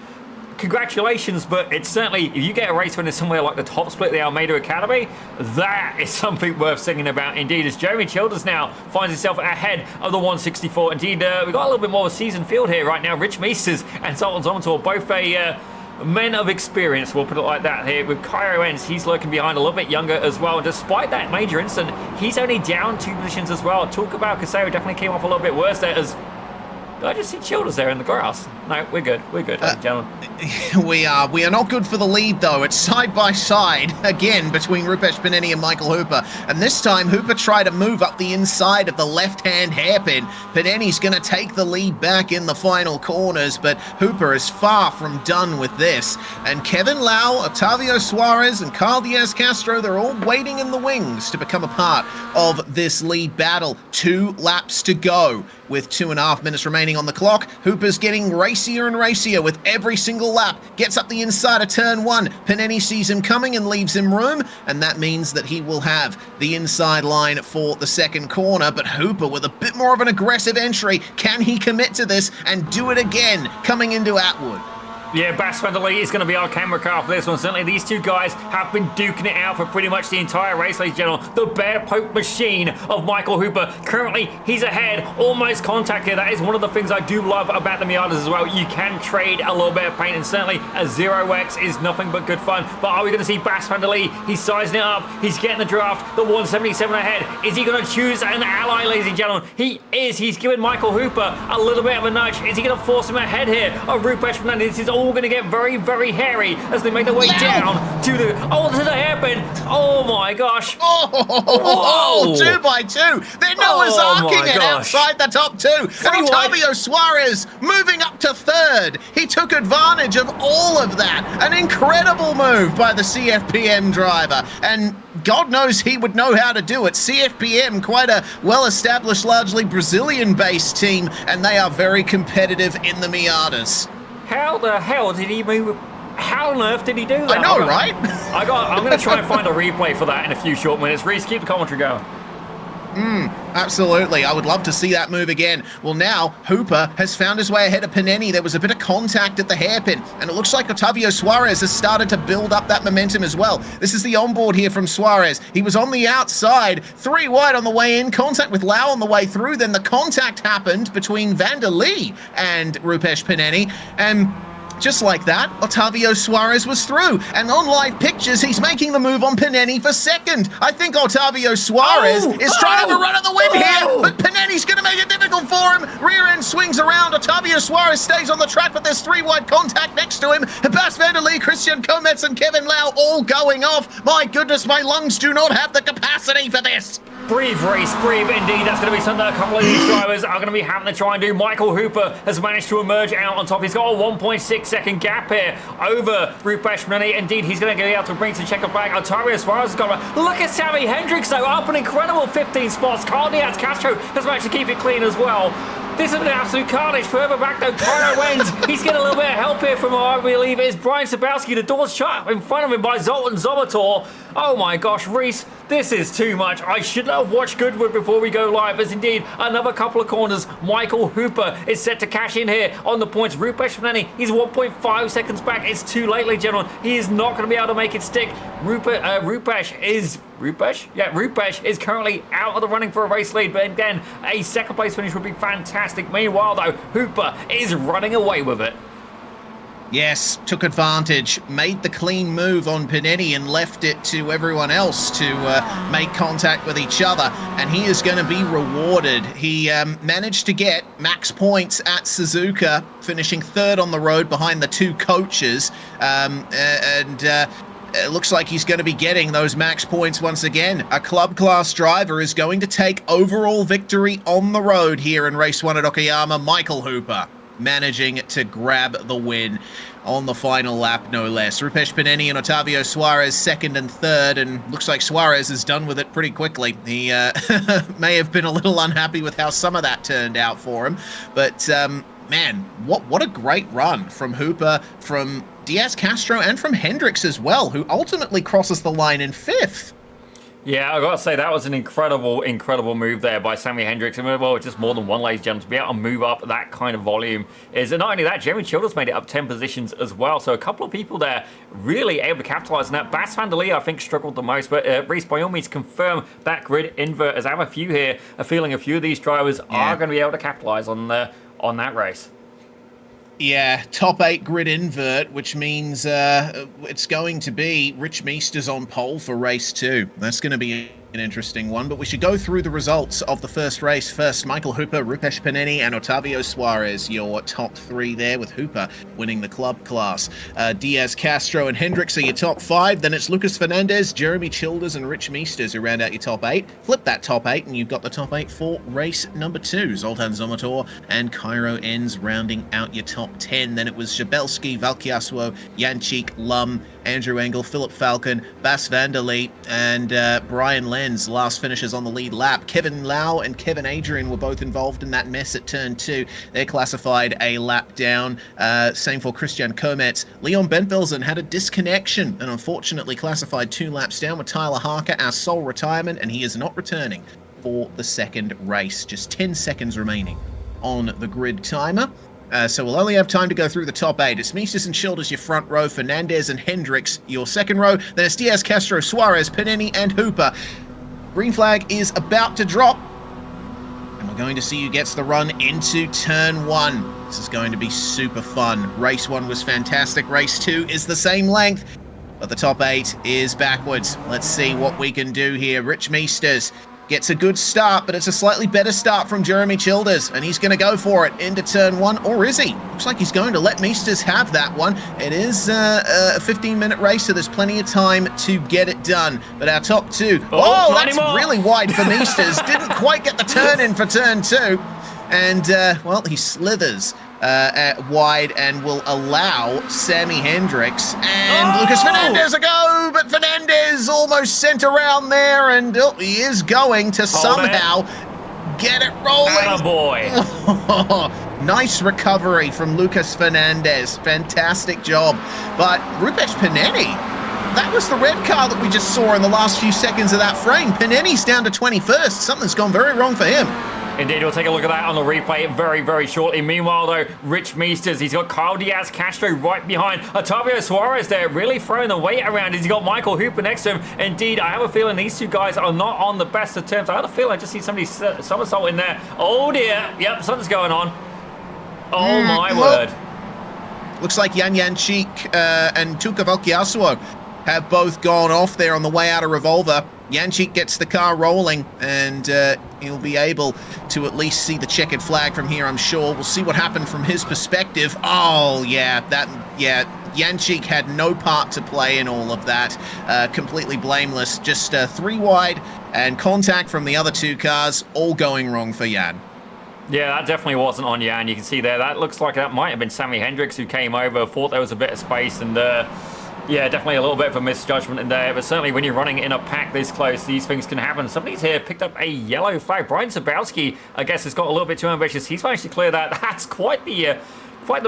[SPEAKER 2] congratulations, but it's certainly, if you get a race win in somewhere like the top split, the Almeida Academy, that is something worth singing about indeed, as Jeremy Childers now finds himself ahead of the 164. Indeed, we've got a little bit more of a seasoned field here right now. Rich Meesters and Sultan Zomator, both men of experience, we'll put it like that here. With Cairo Enns, he's lurking behind, a little bit younger as well. Despite that major incident, he's only down 2 positions as well. Talk about Caseo, definitely came off a little bit worse there, as I just see Childers there in the grass. No, we're good, ladies and gentlemen.
[SPEAKER 1] We are not good for the lead, though. It's side by side again between Rupesh Paneni and Michael Hooper, and this time Hooper tried to move up the inside of the left-hand hairpin. Paneni's going to take the lead back in the final corners, but Hooper is far from done with this. And Kevin Lau, Otavio Suarez, and Carl Diaz-Castro, they're all waiting in the wings to become a part of this lead battle. 2 laps to go with 2.5 minutes remaining on the clock. Hooper's getting racier and racier with every single lap. Gets up the inside of turn 1. Paneni sees him coming and leaves him room, and that means that he will have the inside line for the second corner. But Hooper with a bit more of an aggressive entry. Can he commit to this and do it again coming into Atwood?
[SPEAKER 2] Yeah, Bas van der Lee is going to be our camera car for this one. Certainly these two guys have been duking it out for pretty much the entire race, ladies and gentlemen. The Bear Poke machine of Michael Hooper. Currently, he's ahead, almost contact here. That is one of the things I do love about the Miatas as well. You can trade a little bit of paint, and certainly a 0x is nothing but good fun. But are we going to see Bas van der Lee? He's sizing it up. He's getting the draft. The 177 ahead. Is he going to choose an ally, ladies and gentlemen? He is. He's giving Michael Hooper a little bit of a nudge. Is he going to force him ahead here of Rupesh Fernandez? This is all going to get very, very hairy as they make their way down to the hairpin. Oh my gosh.
[SPEAKER 1] Oh, 2 by 2. They're Noah's arcing it outside the top 2. And Otavio Suarez moving up to 3rd. He took advantage of all of that. An incredible move by the CFPM driver. And God knows he would know how to do it. CFPM, quite a well-established, largely Brazilian-based team, and they are very competitive in the Miatas.
[SPEAKER 2] How the hell did he move? How on earth did he do that?
[SPEAKER 1] I know, right?
[SPEAKER 2] I'm going to try and find a replay for that in a few short minutes. Reese, keep the commentary going.
[SPEAKER 1] Absolutely. I would love to see that move again. Well, now Hooper has found his way ahead of Paneni. There was a bit of contact at the hairpin, and it looks like Otavio Suarez has started to build up that momentum as well. This is the onboard here from Suarez. He was on the outside, 3 wide on the way in, contact with Lau on the way through. Then the contact happened between Van der Lee and Rupesh Paneni, and just like that, Otavio Suarez was through. And on live pictures, he's making the move on Paneni for 2nd. I think Otavio Suarez is trying to run out the win here, but Paneni's going to make it difficult for him. Rear end swings around. Otavio Suarez stays on the track, but there's 3 wide contact next to him. Bas van der Lee, Christian Comets, and Kevin Lau all going off. My goodness, my lungs do not have the capacity for this.
[SPEAKER 2] Breathe, Reese, breathe. Indeed, that's going to be something that a couple of these drivers are going to be having to try and do. Michael Hooper has managed to emerge out on top. He's got a 1.6 second gap here over Rupesh Fernandez. Indeed, he's going to get out to bring some checker flag. Otavio Suarez has got look at Sammy Hendricks, though, up an incredible 15 spots. Carl Diaz Castro has managed to keep it clean as well. This is an absolute carnage. Further back, though, Tyro wins. He's getting a little bit of help here from, I believe, is Brian Sabowski. The door's shut in front of him by Zoltan Zobator. Oh my gosh, Reese, this is too much. I should have watched Goodwood before we go live, as indeed another couple of corners. Michael Hooper is set to cash in here on the points. Rupesh Fernandez, he's 1.5 seconds back. It's too late, ladies and gentlemen. He is not going to be able to make it stick. Rupesh is currently out of the running for a race lead, but again, a 2nd place finish would be fantastic. Meanwhile, though, Hooper is running away with it.
[SPEAKER 1] Yes, took advantage, made the clean move on Paneni and left it to everyone else to make contact with each other, and he is going to be rewarded. He managed to get max points at Suzuka, finishing 3rd on the road behind the 2 coaches, it looks like he's going to be getting those max points once again. A club class driver is going to take overall victory on the road here in race 1 at Okayama. Michael Hooper managing to grab the win on the final lap, no less. Rupesh Paneni and Otavio Suarez 2nd and 3rd, and looks like Suarez is done with it pretty quickly. He may have been a little unhappy with how some of that turned out for him, but man, what a great run from Hooper, from Diaz Castro, and from Hendricks as well, who ultimately crosses the line in 5th.
[SPEAKER 2] Yeah, I've got to say, that was an incredible move there by Sammy Hendricks. And well, just more than one, ladies and gentlemen, to be able to move up that kind of volume is. And not only that, Jeremy Childers made it up 10 positions as well. So a couple of people there really able to capitalize on that. Bas van der Lee, I think, struggled the most. But Reese, by all means, confirm that grid invert, as I have a few here, a feeling a few of these drivers are going to be able to capitalize on that race.
[SPEAKER 1] Yeah, top 8 grid invert, which means it's going to be Rich Meesters on pole for race 2. That's going to be an interesting one, but we should go through the results of the first race first. Michael Hooper, Rupesh Paneni, and Otavio Suarez, your top 3 there, with Hooper winning the club class. Diaz Castro and Hendricks are your top 5. Then it's Lucas Fernandez, Jeremy Childers, and Rich Meesters who round out your top 8. Flip that top 8, and you've got the top 8 for race number 2. Zoltan Zomator and Cairo Enns rounding out your top 10. Then it was Jabelski, Valkyaswo, Yanchik, Lum, Andrew Engel, Philip Falcon, Bas van der Lee, and Brian Lenz, last finishes on the lead lap. Kevin Lau and Kevin Adrian were both involved in that mess at turn 2. They're classified a lap down. Same for Christian Comets. Leon Bentvelsen had a disconnection and unfortunately classified 2 laps down, with Tyler Harker our sole retirement, and he is not returning for the second race. Just 10 seconds remaining on the grid timer. so we'll only have time to go through the top 8. It's Meesters and Childers, your front row, Fernandez and Hendricks, your second row, then it's Diaz, Castro, Suarez, Panini, and Hooper. Green flag is about to drop, and we're going to see who gets the run into turn 1. This is going to be super fun. Race 1 was fantastic. Race 2 is the same length, but the top 8 is backwards. Let's see what we can do here. Rich Meesters gets a good start, but it's a slightly better start from Jeremy Childers, and he's going to go for it into turn 1, or is he? Looks like he's going to let Meesters have that one. It is a 15-minute race, so there's plenty of time to get it done. But our top 2, that's really wide for Meesters. Didn't quite get the turn in for turn 2, and, well, he slithers wide and will allow Sammy Hendricks and Lucas Fernandez a go, but Fernandez almost sent around there, and he is going to somehow get it rolling.
[SPEAKER 2] Attaboy.
[SPEAKER 1] Nice recovery from Lucas Fernandez. Fantastic job. But Rupesh Paneni, that was the red car that we just saw in the last few seconds of that frame. Paneni's down to 21st. Something's gone very wrong for him.
[SPEAKER 2] Indeed, we'll take a look at that on the replay very, very shortly. Meanwhile, though, Rich Meesters, he's got Kyle Diaz Castro right behind. Otavio Suarez there, really throwing the weight around. He's got Michael Hooper next to him. Indeed, I have a feeling these two guys are not on the best of terms. I have a feeling I just see somebody somersault in there. Oh, dear. Yep, something's going on. Oh, my word.
[SPEAKER 1] Looks like Yan Chik and Tuka Valkyasuo have both gone off there on the way out of Revolver. Yanchik gets the car rolling, and he'll be able to at least see the checkered flag from here, I'm sure. We'll see what happened from his perspective. Oh, yeah, Yanchik had no part to play in all of that. Completely blameless. Just 3 wide and contact from the other 2 cars, all going wrong for Yan.
[SPEAKER 2] Yeah, that definitely wasn't on Yan. You can see there, that looks like that might have been Sammy Hendricks who came over, thought there was a bit of space, and yeah, definitely a little bit of a misjudgment in there, but certainly when you're running in a pack this close, these things can happen. Somebody's here picked up a yellow flag. Brian Zabowski, I guess, has got a little bit too ambitious. He's managed to clear that. That's quite the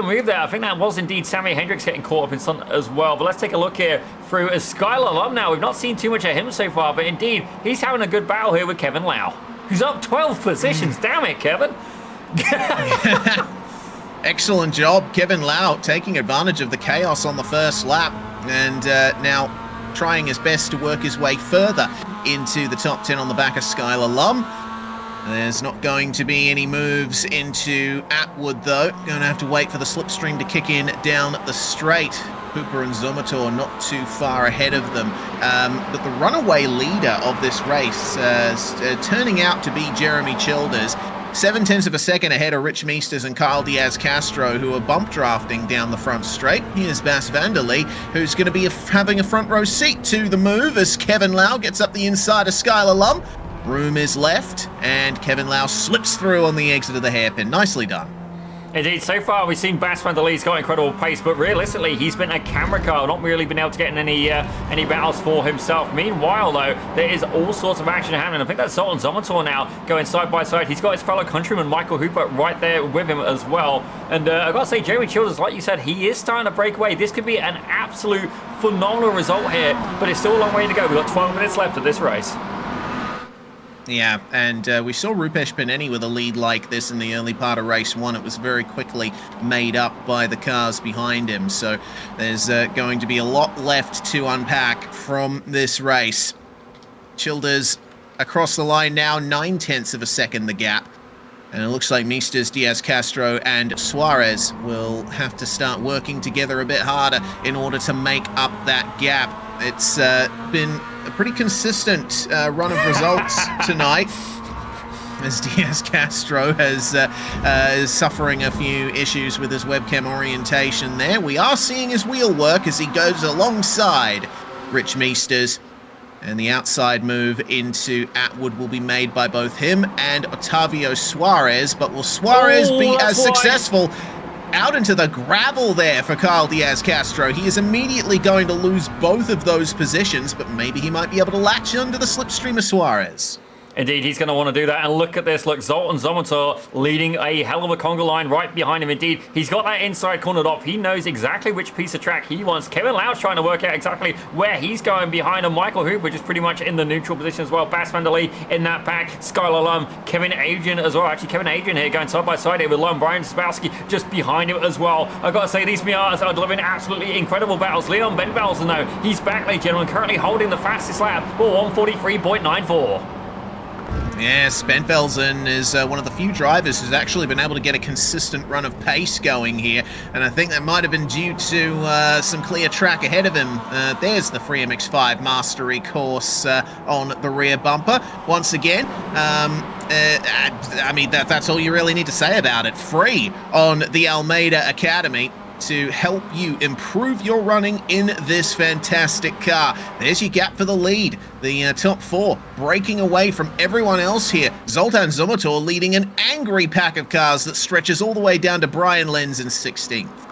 [SPEAKER 2] move there. I think that was indeed Sammy Hendricks getting caught up in something as well. But let's take a look here through Skylar Lum now. We've not seen too much of him so far, but indeed, he's having a good battle here with Kevin Lau, who's up 12 positions. Damn it, Kevin.
[SPEAKER 1] Excellent job, Kevin Lau, taking advantage of the chaos on the first lap, and now trying his best to work his way further into the top 10 on the back of Skylar Lum. There's not going to be any moves into Atwood, though. Going to have to wait for the slipstream to kick in down the straight. Hooper and Zomator not too far ahead of them. But the runaway leader of this race turning out to be Jeremy Childers. 0.7 of a second ahead of Rich Meesters and Kyle Diaz Castro, who are bump drafting down the front straight. Here's Bas Vanderlee, who's going to be having a front row seat to the move as Kevin Lau gets up the inside of Skylar Lum. Room is left, and Kevin Lau slips through on the exit of the hairpin. Nicely done.
[SPEAKER 2] Indeed, so far we've seen Bas Vanderlee's got incredible pace, but realistically he's been a camera car, not really been able to get in any battles for himself. Meanwhile, though, there is all sorts of action happening. I think that's Zoltan Zomator now going side by side. He's got his fellow countryman Michael Hooper right there with him as well. And I've got to say, Jeremy Childers, like you said, he is starting to break away. This could be an absolute phenomenal result here, but it's still a long way to go. We've got 12 minutes left of this race.
[SPEAKER 1] Yeah, and we saw Rupesh Paneni with a lead like this in the early part of race 1. It was very quickly made up by the cars behind him, so there's going to be a lot left to unpack from this race. Childers across the line now, 0.9 of a second the gap. And it looks like Meesters, Diaz Castro, and Suarez will have to start working together a bit harder in order to make up that gap. It's been a pretty consistent run of results tonight, as Diaz Castro is suffering a few issues with his webcam orientation there. We are seeing his wheel work as he goes alongside Rich Meesters. And the outside move into Atwood will be made by both him and Otavio Suarez. But will Suarez be as successful? Out into the gravel there for Kyle Diaz Castro. He is immediately going to lose both of those positions, but maybe he might be able to latch onto the slipstream of Suarez.
[SPEAKER 2] Indeed, he's going to want to do that. And look at this. Look, Zoltan Zomator leading a hell of a conga line right behind him. Indeed, he's got that inside cornered off. He knows exactly which piece of track he wants. Kevin Lau's trying to work out exactly where he's going behind him. Michael Hooper just pretty much in the neutral position as well. Bas van der Lee in that pack. Skylar Lum, Kevin Adrian as well. Actually, Kevin Adrian here going side by side here with Lum. Brian Spowski just behind him as well. I've got to say, these Miatas are delivering absolutely incredible battles. Leon Benvelsen, though, he's back, ladies and gentlemen, currently holding the fastest lap for 1:43.94.
[SPEAKER 1] Yes, Benvelsen is one of the few drivers who's actually been able to get a consistent run of pace going here, and I think that might have been due to some clear track ahead of him. There's the Free MX5 Mastery course on the rear bumper. Once again, I mean, that's all you really need to say about it. Free on the Almeida Academy to help you improve your running in this fantastic car. There's your gap for the lead. The top four breaking away from everyone else here. Zoltan Zomator leading an angry pack of cars that stretches all the way down to Brian Lenz in 16th.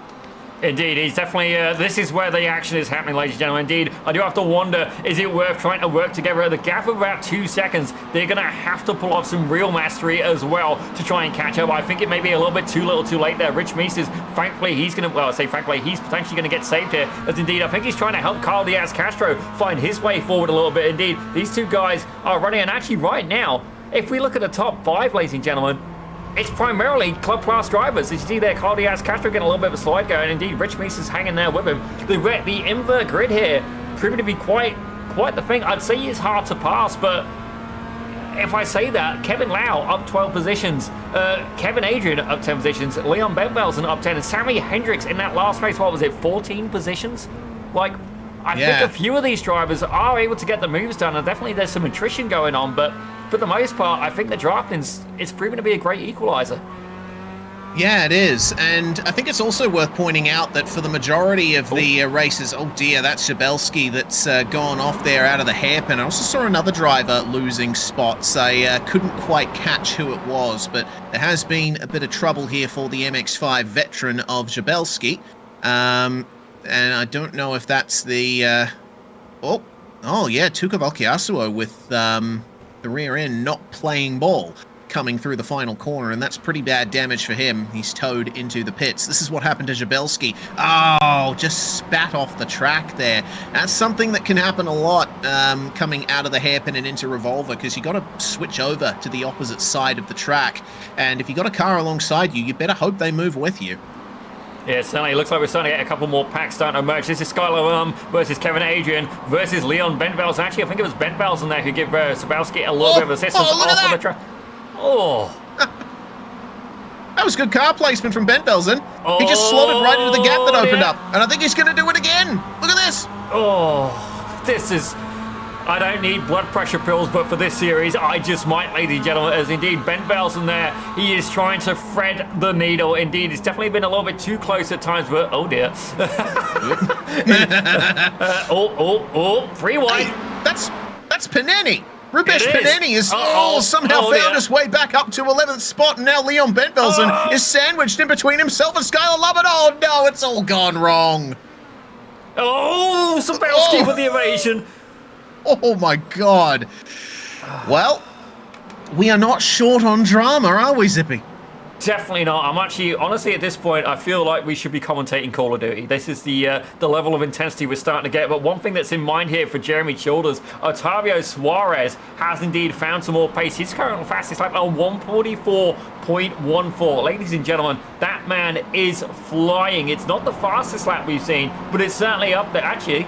[SPEAKER 2] Indeed, he's definitely, this is where the action is happening, ladies and gentlemen. Indeed, I do have to wonder, is it worth trying to work together at the gap of about 2 seconds? They're going to have to pull off some real mastery as well to try and catch up. I think it may be a little bit too little too late there. Rich Meesters, frankly, he's going to, well, I say frankly, he's potentially going to get saved here. As indeed, I think he's trying to help Carl Diaz-Castro find his way forward a little bit. Indeed, these two guys are running, and actually right now, if we look at the top 5, ladies and gentlemen, it's primarily club class drivers. As you see there, Carl Diaz-Castro getting a little bit of a slide going. Indeed, Rich Meester's hanging there with him. The invert grid here proving to be quite the thing. I'd say it's hard to pass, but if I say that, Kevin Lau up 12 positions, Kevin Adrian up 10 positions, Leon Benvelsen up 10, and Sammy Hendricks in that last race, what was it, 14 positions? Like, I think a few of these drivers are able to get the moves done, and definitely there's some attrition going on, but for the most part, I think the draftings is proven to be a great equalizer.
[SPEAKER 1] Yeah, it is, and I think it's also worth pointing out that for the majority of the races, oh dear, that's Shabelski that's gone off there out of the hairpin. I also saw another driver losing spots. I couldn't quite catch who it was, but there has been a bit of trouble here for the MX5 veteran of Shabelski. And I don't know if that's the... oh yeah, Tuka Valkyasuo with the rear end not playing ball coming through the final corner, and that's pretty bad damage for him. He's towed into the pits. This is what happened to Jabelski. Oh, just spat off the track there. That's something that can happen a lot coming out of the hairpin and into Revolver, because you got to switch over to the opposite side of the track, and if you got a car alongside you, you better hope they move with you.
[SPEAKER 2] Yeah, certainly. It looks like we're starting to get a couple more packs starting to emerge. This is Skylar versus Kevin Adrian versus Leon Benvelsen. Actually, I think it was Benvelsen there who gave Sabowski a little bit of assistance off of the track. Oh.
[SPEAKER 1] That was good car placement from Benvelsen. He just slotted right into the gap that opened up. And I think he's going to do it again. Look at this.
[SPEAKER 2] Oh, this is... I don't need blood pressure pills, but for this series, I just might, ladies and gentlemen, as indeed Ben there, he is trying to thread the needle. Indeed, it's definitely been a little bit too close at times, but oh dear. Free white.
[SPEAKER 1] Hey, that's Panini. Rupesh Panini is somehow found his way back up to 11th spot, and now Leon Benvelsen is sandwiched in between himself and Skylar Lovett. Oh no, it's all gone wrong.
[SPEAKER 2] Oh, Sabowski with the evasion.
[SPEAKER 1] Oh my God. Well, we are not short on drama, are we, Zippy?
[SPEAKER 2] Definitely not. I'm actually, honestly, at this point, I feel like we should be commentating Call of Duty. This is the level of intensity we're starting to get. But one thing that's in mind here for Jeremy Childers, Otavio Suarez has indeed found some more pace. His current fastest lap on 1:44.14. Ladies and gentlemen, that man is flying. It's not the fastest lap we've seen, but it's certainly up there. Actually,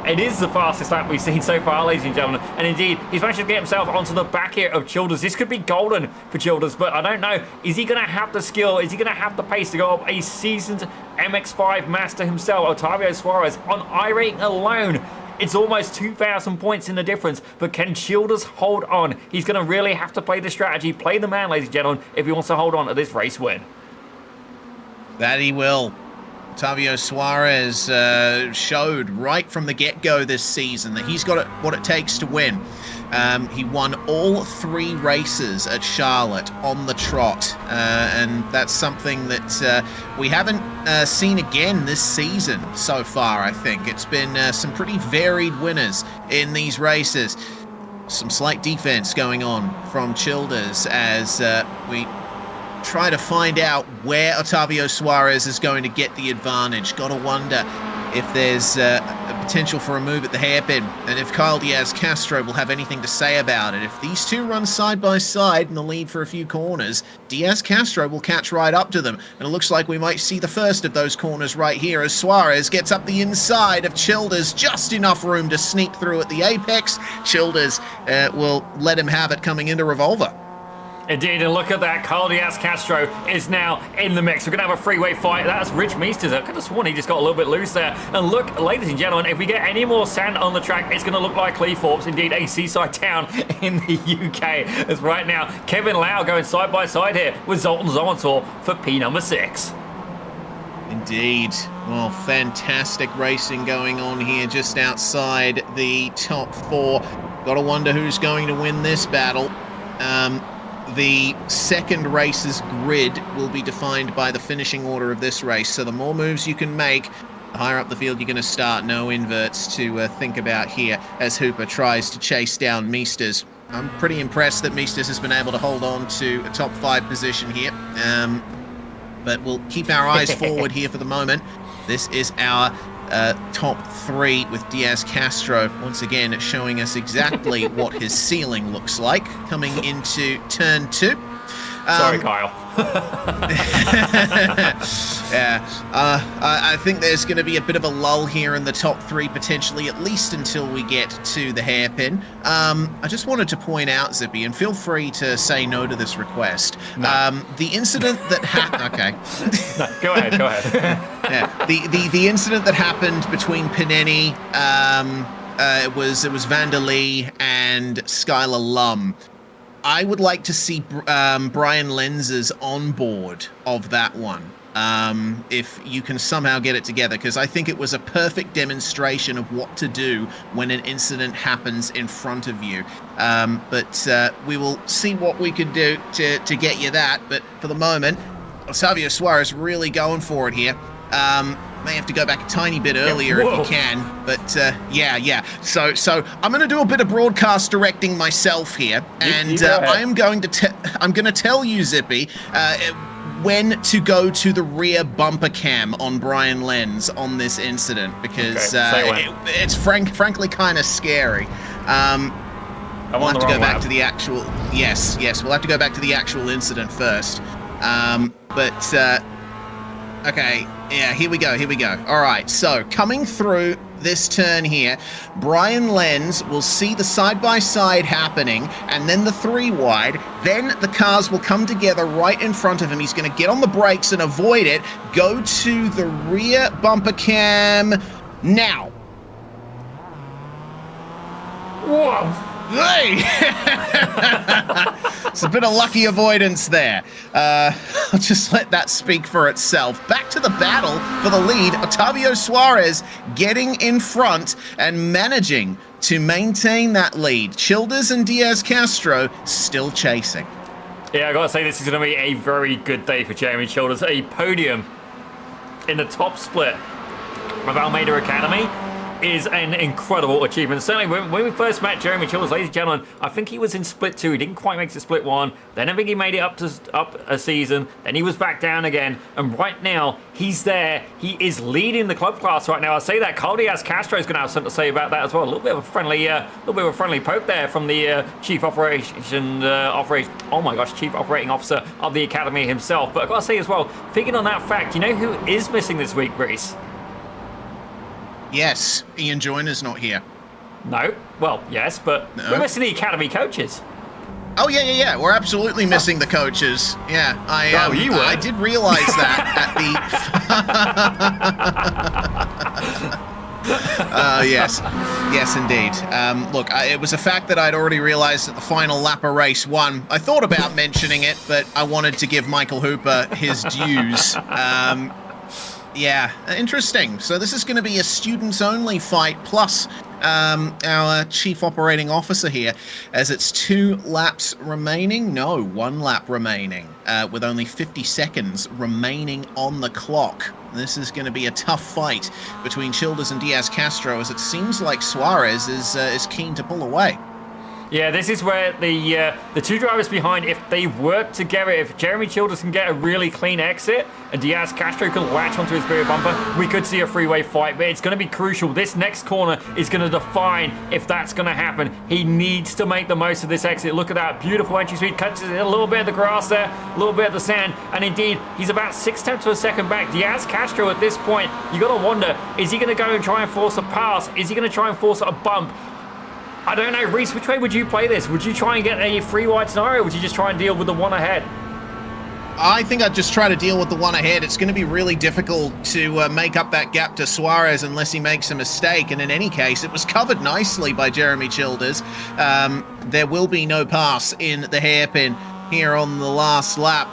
[SPEAKER 2] it is the fastest lap we've seen so far, ladies and gentlemen. And indeed, he's managed to get himself onto the back here of Childers. This could be golden for Childers, but I don't know. Is he going to have the skill? Is he going to have the pace to go up a seasoned MX5 master himself, Otavio Suarez, on iRating alone? It's almost 2,000 points in the difference, but can Childers hold on? He's going to really have to play the strategy, play the man, ladies and gentlemen, if he wants to hold on to this race win.
[SPEAKER 1] That he will. Otavio Suarez showed right from the get-go this season that he's got what it takes to win. He won all 3 races at Charlotte on the trot, and that's something that we haven't seen again this season so far, I think. It's been some pretty varied winners in these races. some slight defense going on from Childers as we try to find out where Otavio Suarez is going to get the advantage. Gotta wonder if there's a potential for a move at the hairpin, and if Kyle Diaz-Castro will have anything to say about it. If these two run side by side in the lead for a few corners, Diaz-Castro will catch right up to them, and it looks like we might see the first of those corners right here as Suarez gets up the inside of Childers, just enough room to sneak through at the apex. Childers will let him have it coming into Revolver.
[SPEAKER 2] Indeed, and look at that. Kyle Diaz-Castro is now in the mix. We're going to have a freeway fight. That's Rich Meesters. I could have sworn he just got a little bit loose there. And look, ladies and gentlemen, if we get any more sand on the track, it's going to look like Cleethorpes, indeed a seaside town in the UK. As right now, Kevin Lau going side by side here with Zoltan Zomator for P number 6.
[SPEAKER 1] Indeed. Well, fantastic racing going on here just outside the top 4. Gotta wonder who's going to win this battle. The second race's grid will be defined by the finishing order of this race. So the more moves you can make, the higher up the field you're going to start. No inverts to think about here as Hooper tries to chase down Meesters. I'm pretty impressed that Meesters has been able to hold on to a top 5 position here. But we'll keep our eyes forward here for the moment. This is our top 3 with Diaz-Castro once again showing us exactly what his ceiling looks like coming into turn 2.
[SPEAKER 2] Sorry, Kyle.
[SPEAKER 1] Yeah, I think there's going to be a bit of a lull here in the top 3 potentially, at least until we get to the hairpin. I just wanted to point out, Zippy, and feel free to say no to this request.
[SPEAKER 2] No.
[SPEAKER 1] The incident that happened. Okay.
[SPEAKER 2] No, go ahead.
[SPEAKER 1] Yeah, the incident that happened between Pineni, it was Vanderlee and Skylar Lum. I would like to see Brian Lenz's on board of that one, if you can somehow get it together, because I think it was a perfect demonstration of what to do when an incident happens in front of you. But we will see what we can do to get you that. But for the moment, Otavio Suarez really going for it here. May have to go back a tiny bit earlier if you can, but yeah. So I'm going to do a bit of broadcast directing myself here, and I'm going to tell you, Zippy, when to go to the rear bumper cam on Brian Lenz on this incident, because it's frankly kind of scary. We'll have to go back to the actual. Yes, we'll have to go back to the actual incident first. Okay, yeah, here we go. All right, so coming through this turn here, Brian Lenz will see the side-by-side happening, and then the 3-wide. Then the cars will come together right in front of him. He's going to get on the brakes and avoid it. Go to the rear bumper cam now.
[SPEAKER 2] Whoa!
[SPEAKER 1] Hey! It's a bit of lucky avoidance there. I'll just let that speak for itself. Back to the battle for the lead. Otavio Suarez getting in front and managing to maintain that lead. Childers and Diaz-Castro still chasing.
[SPEAKER 2] Yeah, I gotta say, this is gonna be a very good day for Jeremy Childers. A podium in the top split of Almeida Academy is an incredible achievement. Certainly, when we first met Jeremy Childers, ladies and gentlemen, I think he was in split 2. He didn't quite make it to split 1. Then I think he made it up a season. Then he was back down again. And right now, he's there. He is leading the club class right now. I say that Kyle Diaz-Castro is going to have something to say about that as well. A little bit of a friendly poke there from the chief operating officer of the academy himself. But I've got to say as well, thinking on that fact, you know who is missing this week, Reese?
[SPEAKER 1] Yes, Ian Joyner's not here.
[SPEAKER 2] No. Well, yes, but we're missing the academy coaches.
[SPEAKER 1] Oh, yeah. We're absolutely missing the coaches. Yeah, I did realize that at the... Yes, indeed. Look, it was a fact that I'd already realized at the final lap of race 1. I thought about mentioning it, but I wanted to give Michael Hooper his dues. Yeah, interesting. So this is going to be a students-only fight, plus our chief operating officer here, as it's 2 laps remaining. No, 1 lap remaining, with only 50 seconds remaining on the clock. This is going to be a tough fight between Childers and Diaz-Castro, as it seems like Suarez is keen to pull away.
[SPEAKER 2] Yeah, this is where the two drivers behind, if they work together, if Jeremy Childers can get a really clean exit and Diaz Castro can latch onto his rear bumper, we could see a freeway fight, but it's going to be crucial. This next corner is going to define if that's going to happen. He needs to make the most of this exit. Look at that beautiful entry speed, cuts a little bit of the grass there, a little bit of the sand, and indeed, he's about 6/10 of a second back. Diaz Castro at this point, you got to wonder, is he going to go and try and force a pass? Is he going to try and force a bump? I don't know, Reese, which way would you play this? Would you try and get a free wide scenario, or would you just try and deal with the one ahead?
[SPEAKER 1] I think I'd just try to deal with the one ahead. It's going to be really difficult to make up that gap to Suarez unless he makes a mistake. And in any case, it was covered nicely by Jeremy Childers. There will be no pass in the hairpin here on the last lap.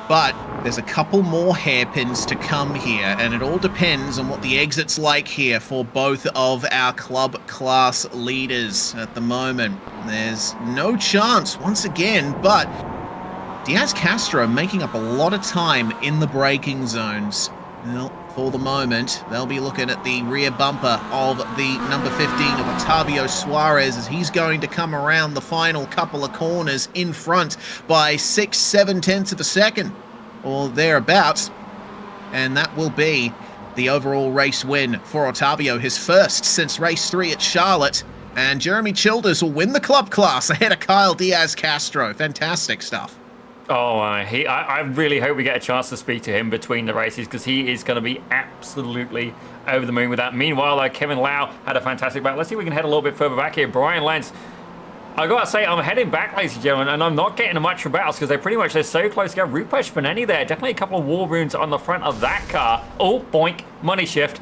[SPEAKER 1] But there's a couple more hairpins to come here, and it all depends on what the exit's like here for both of our club class leaders at the moment. There's no chance once again, but Diaz Castro making up a lot of time in the braking zones. Well, for the moment, they'll be looking at the rear bumper of the number 15 of Octavio Suarez as he's going to come around the final couple of corners in front by 6/7 of a second or thereabouts. And that will be the overall race win for Octavio, his first since race 3 at Charlotte. And Jeremy Childers will win the club class ahead of Kyle Diaz Castro. Fantastic stuff.
[SPEAKER 2] Oh, I really hope we get a chance to speak to him between the races, because he is going to be absolutely over the moon with that. Meanwhile, Kevin Lau had a fantastic battle. Let's see if we can head a little bit further back here. Brian Lenz, I got to say, I'm heading back, ladies and gentlemen, and I'm not getting much for battles because they're so close together. Rupesh Beneni there, definitely a couple of war wounds on the front of that car. Oh, boink, money shift.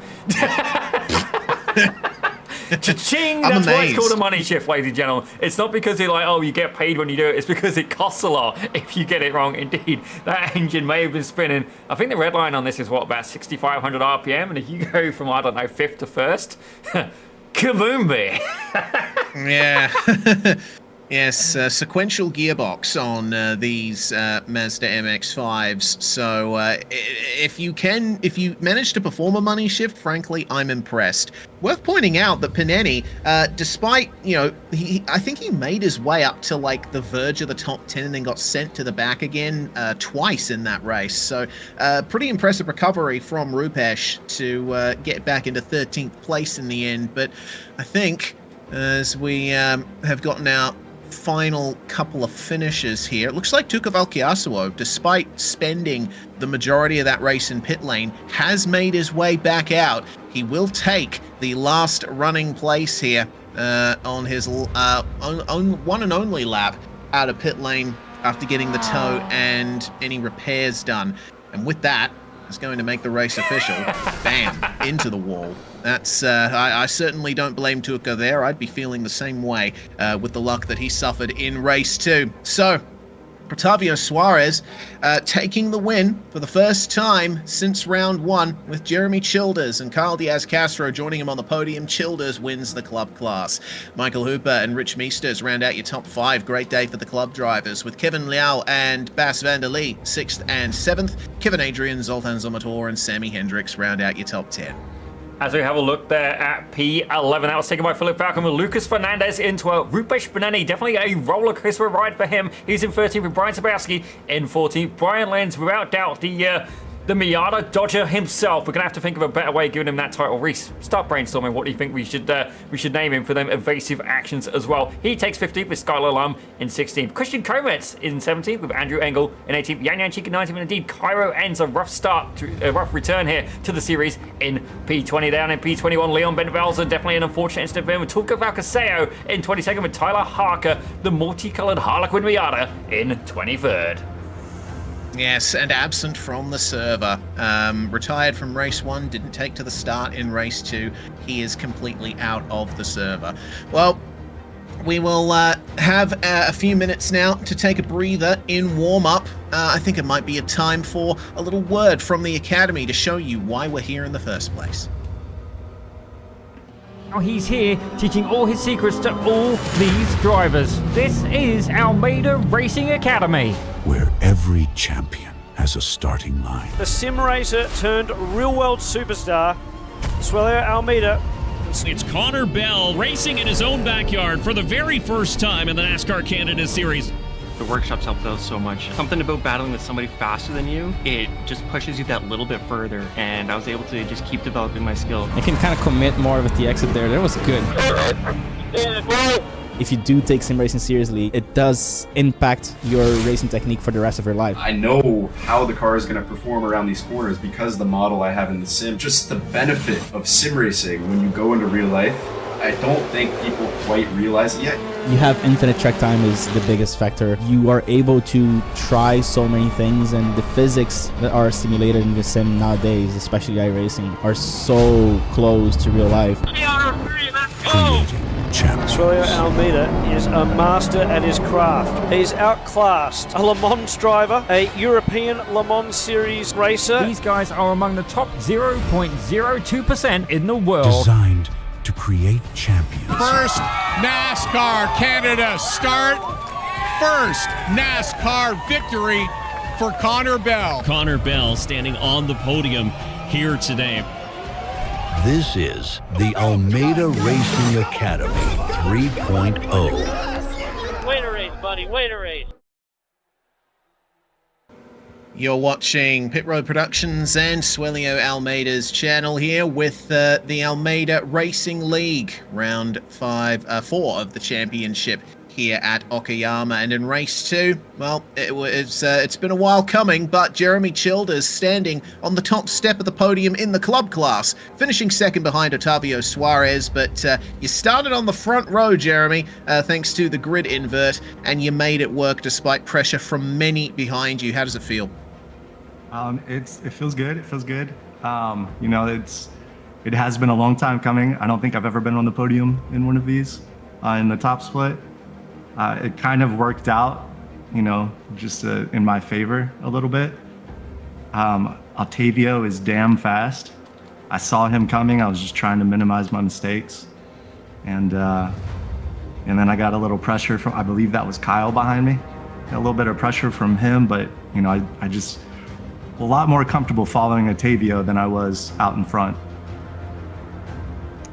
[SPEAKER 2] Cha-ching! That's why it's called a money shift, ladies and gentlemen. It's not because you're like, oh, you get paid when you do it. It's because it costs a lot if you get it wrong. Indeed, that engine may have been spinning. I think the red line on this is, what, about 6,500 RPM? And if you go from, I don't know, 5th to 1st, kaboom! Yeah. Yes, sequential gearbox on these Mazda MX-5s. So if you manage to perform a money shift, frankly, I'm impressed. Worth pointing out that Paneni, despite, I think he made his way up to like the verge of the top 10 and then got sent to the back again twice in that race. So pretty impressive recovery from Rupesh to get back into 13th place in the end. But I think as we have gotten our final couple of finishes here, it looks like Tuka Valkyasuo, despite spending the majority of that race in pit lane, has made his way back out. He will take the last running place here on his one and only lap out of pit lane after getting the tow and any repairs done. And with that, it's going to make the race official. Bam, into the wall. That's I certainly don't blame Tuka there. I'd be feeling the same way with the luck that he suffered in race 2. So, Octavio Suarez taking the win for the first time since round 1 with Jeremy Childers and Kyle Diaz Castro joining him on the podium. Childers wins the club class. Michael Hooper and Rich Meesters round out your top 5. Great day for the club drivers with Kevin Liao and Bas van der Lee 6th and 7th. Kevin Adrian, Zoltan Zomator and Sammy Hendricks round out your top 10. As we have a look there at P11, that was taken by Philip Falcon with Lucas Fernandez into Rupesh Beneni. Definitely a roller coaster ride for him. He's in 13th with Brian Sabowski in 14th. Brian Lenz, without doubt, the Miata Dodger himself. We're going to have to think of a better way of giving him that title. Reese, start brainstorming. What do you think we should name him for them evasive actions as well? He takes 15th with Skylar Lum in 16th. Christian Kometz in 17th with Andrew Engel in 18th. Yan Yan Cheek in 19th. And indeed, Cairo ends a rough return here to the series in P20. Down in P21, Leon Benvelza, definitely an unfortunate incident for him. With Tulka Valcaseo in 22nd with Tyler Harker, the multicolored Harlequin Miata in 23rd. Yes, and absent from the server. Retired from race 1, didn't take to the start in race 2. He is completely out of the server. Well, we will have a few minutes now to take a breather in warm-up. I think it might be a time for a little word from the Academy to show you why we're here in the first place.
[SPEAKER 3] Now he's here teaching all his secrets to all these drivers. This is Almeida Racing Academy,
[SPEAKER 4] where every champion has a starting line.
[SPEAKER 5] The sim racer turned real world superstar, Suelio Almeida, mountains. It's Connor Bell racing in his own backyard for the very first time in the NASCAR Canada Series.
[SPEAKER 6] The workshops helped out so much. Something about battling with somebody faster than you, it just pushes you that little bit further, and I was able to just keep developing my skill.
[SPEAKER 7] I can kind of commit more with the exit there. That was good. If you do take sim racing seriously, it does impact your racing technique for the rest of your life.
[SPEAKER 8] I know how the car is going to perform around these corners because the model I have in the sim. Just the benefit of sim racing when you go into real life, I don't think people quite realize it yet.
[SPEAKER 7] You have infinite track time is the biggest factor. You are able to try so many things, and the physics that are simulated in the sim nowadays, especially iRacing, are so close to real life.
[SPEAKER 4] Creating champions.
[SPEAKER 9] Almeida is a master at his craft. He's outclassed a Le Mans driver, a European Le Mans Series racer.
[SPEAKER 3] These guys are among the top 0.02% in the world.
[SPEAKER 4] Designed to create champions.
[SPEAKER 10] First NASCAR Canada start. First NASCAR victory for Connor Bell.
[SPEAKER 5] Connor Bell standing on the podium here today.
[SPEAKER 4] This is the Almeida Racing Academy 3.0.
[SPEAKER 9] Wait a race, buddy. Wait a race.
[SPEAKER 1] You're watching Pit Road Productions and Swelio Almeida's channel here with the Almeida Racing League, round 4 of the championship here at Okayama. And in race 2, well, it's been a while coming, but Jeremy Childers standing on the top step of the podium in the club class, finishing second behind Otavio Suarez. But you started on the front row, Jeremy, thanks to the grid invert, and you made it work despite pressure from many behind you. How does it feel?
[SPEAKER 11] It feels good. It feels good. You know, it has been a long time coming. I don't think I've ever been on the podium in one of these in the top split. It kind of worked out, you know, just in my favor a little bit. Otavio is damn fast. I saw him coming. I was just trying to minimize my mistakes, and then I got a little pressure from, I believe that was Kyle behind me. Got a little bit of pressure from him, but you know, I just a lot more comfortable following Otavio than I was out in front.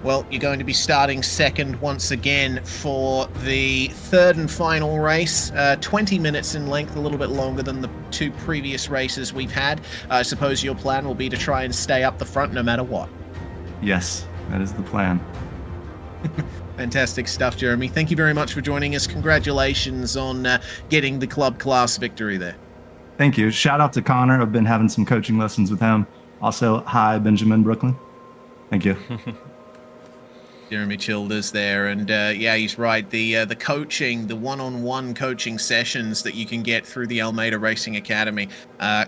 [SPEAKER 1] Well, you're going to be starting second once again for the third and final race. 20 minutes in length, a little bit longer than the 2 previous races we've had. I suppose your plan will be to try and stay up the front no matter what.
[SPEAKER 11] Yes, that is the plan.
[SPEAKER 1] Fantastic stuff, Jeremy. Thank you very much for joining us. Congratulations on getting the club class victory there.
[SPEAKER 11] Thank you. Shout out to Connor. I've been having some coaching lessons with him. Also, hi, Benjamin Brooklyn. Thank you.
[SPEAKER 1] Jeremy Childers there, and yeah, he's right. The coaching, the one-on-one coaching sessions that you can get through the Almeida Racing Academy,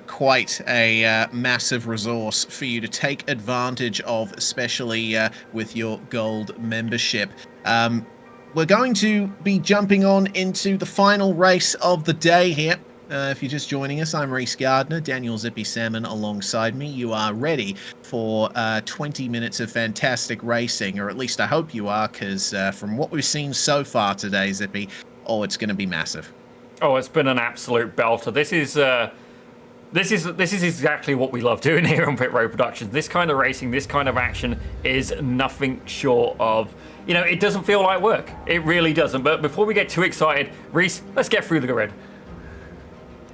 [SPEAKER 1] quite a massive resource for you to take advantage of, especially with your gold membership. We're going to be jumping on into the final race of the day here. If you're just joining us, I'm Reese Gardner, Daniel Zippy Salmon alongside me. You are ready for 20 minutes of fantastic racing, or at least I hope you are, because from what we've seen so far today, Zippy, oh, it's going to be massive.
[SPEAKER 2] Oh, it's been an absolute belter. This is exactly what we love doing here on Pit Road Productions. This kind of racing, this kind of action is nothing short of, you know, it doesn't feel like work. It really doesn't. But before we get too excited, Reese, let's get through the grid.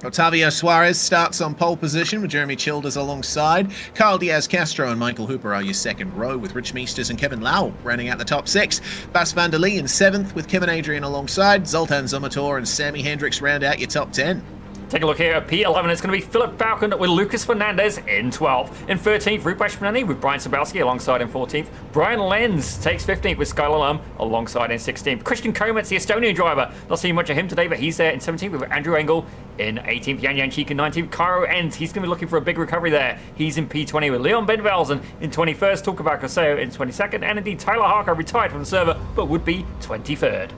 [SPEAKER 1] Otavio Suarez starts on pole position with Jeremy Childers alongside. Kyle Diaz-Castro and Michael Hooper are your second row, with Rich Meesters and Kevin Lau rounding out the top 6. Bas van der Lee in 7th with Kevin Adrian alongside. Zoltan Zomator and Sammy Hendricks round out your top 10.
[SPEAKER 2] Take a look here at P11. It's going to be Philip Falcon with Lucas Fernandez in 12th. In 13th, Rupesh Manani with Brian Sabowski alongside in 14th. Brian Lenz takes 15th with Skylar Lum alongside in 16th. Christian Komets, the Estonian driver. Not seeing much of him today, but he's there in 17th with Andrew Engel in 18th. Yan Yanchik in 19th. Cairo Enns, he's going to be looking for a big recovery there. He's in P20 with Leon Benvelzen in 21st. Talk about Coseo in 22nd. And indeed, Tyler Harker retired from the server, but would be 23rd.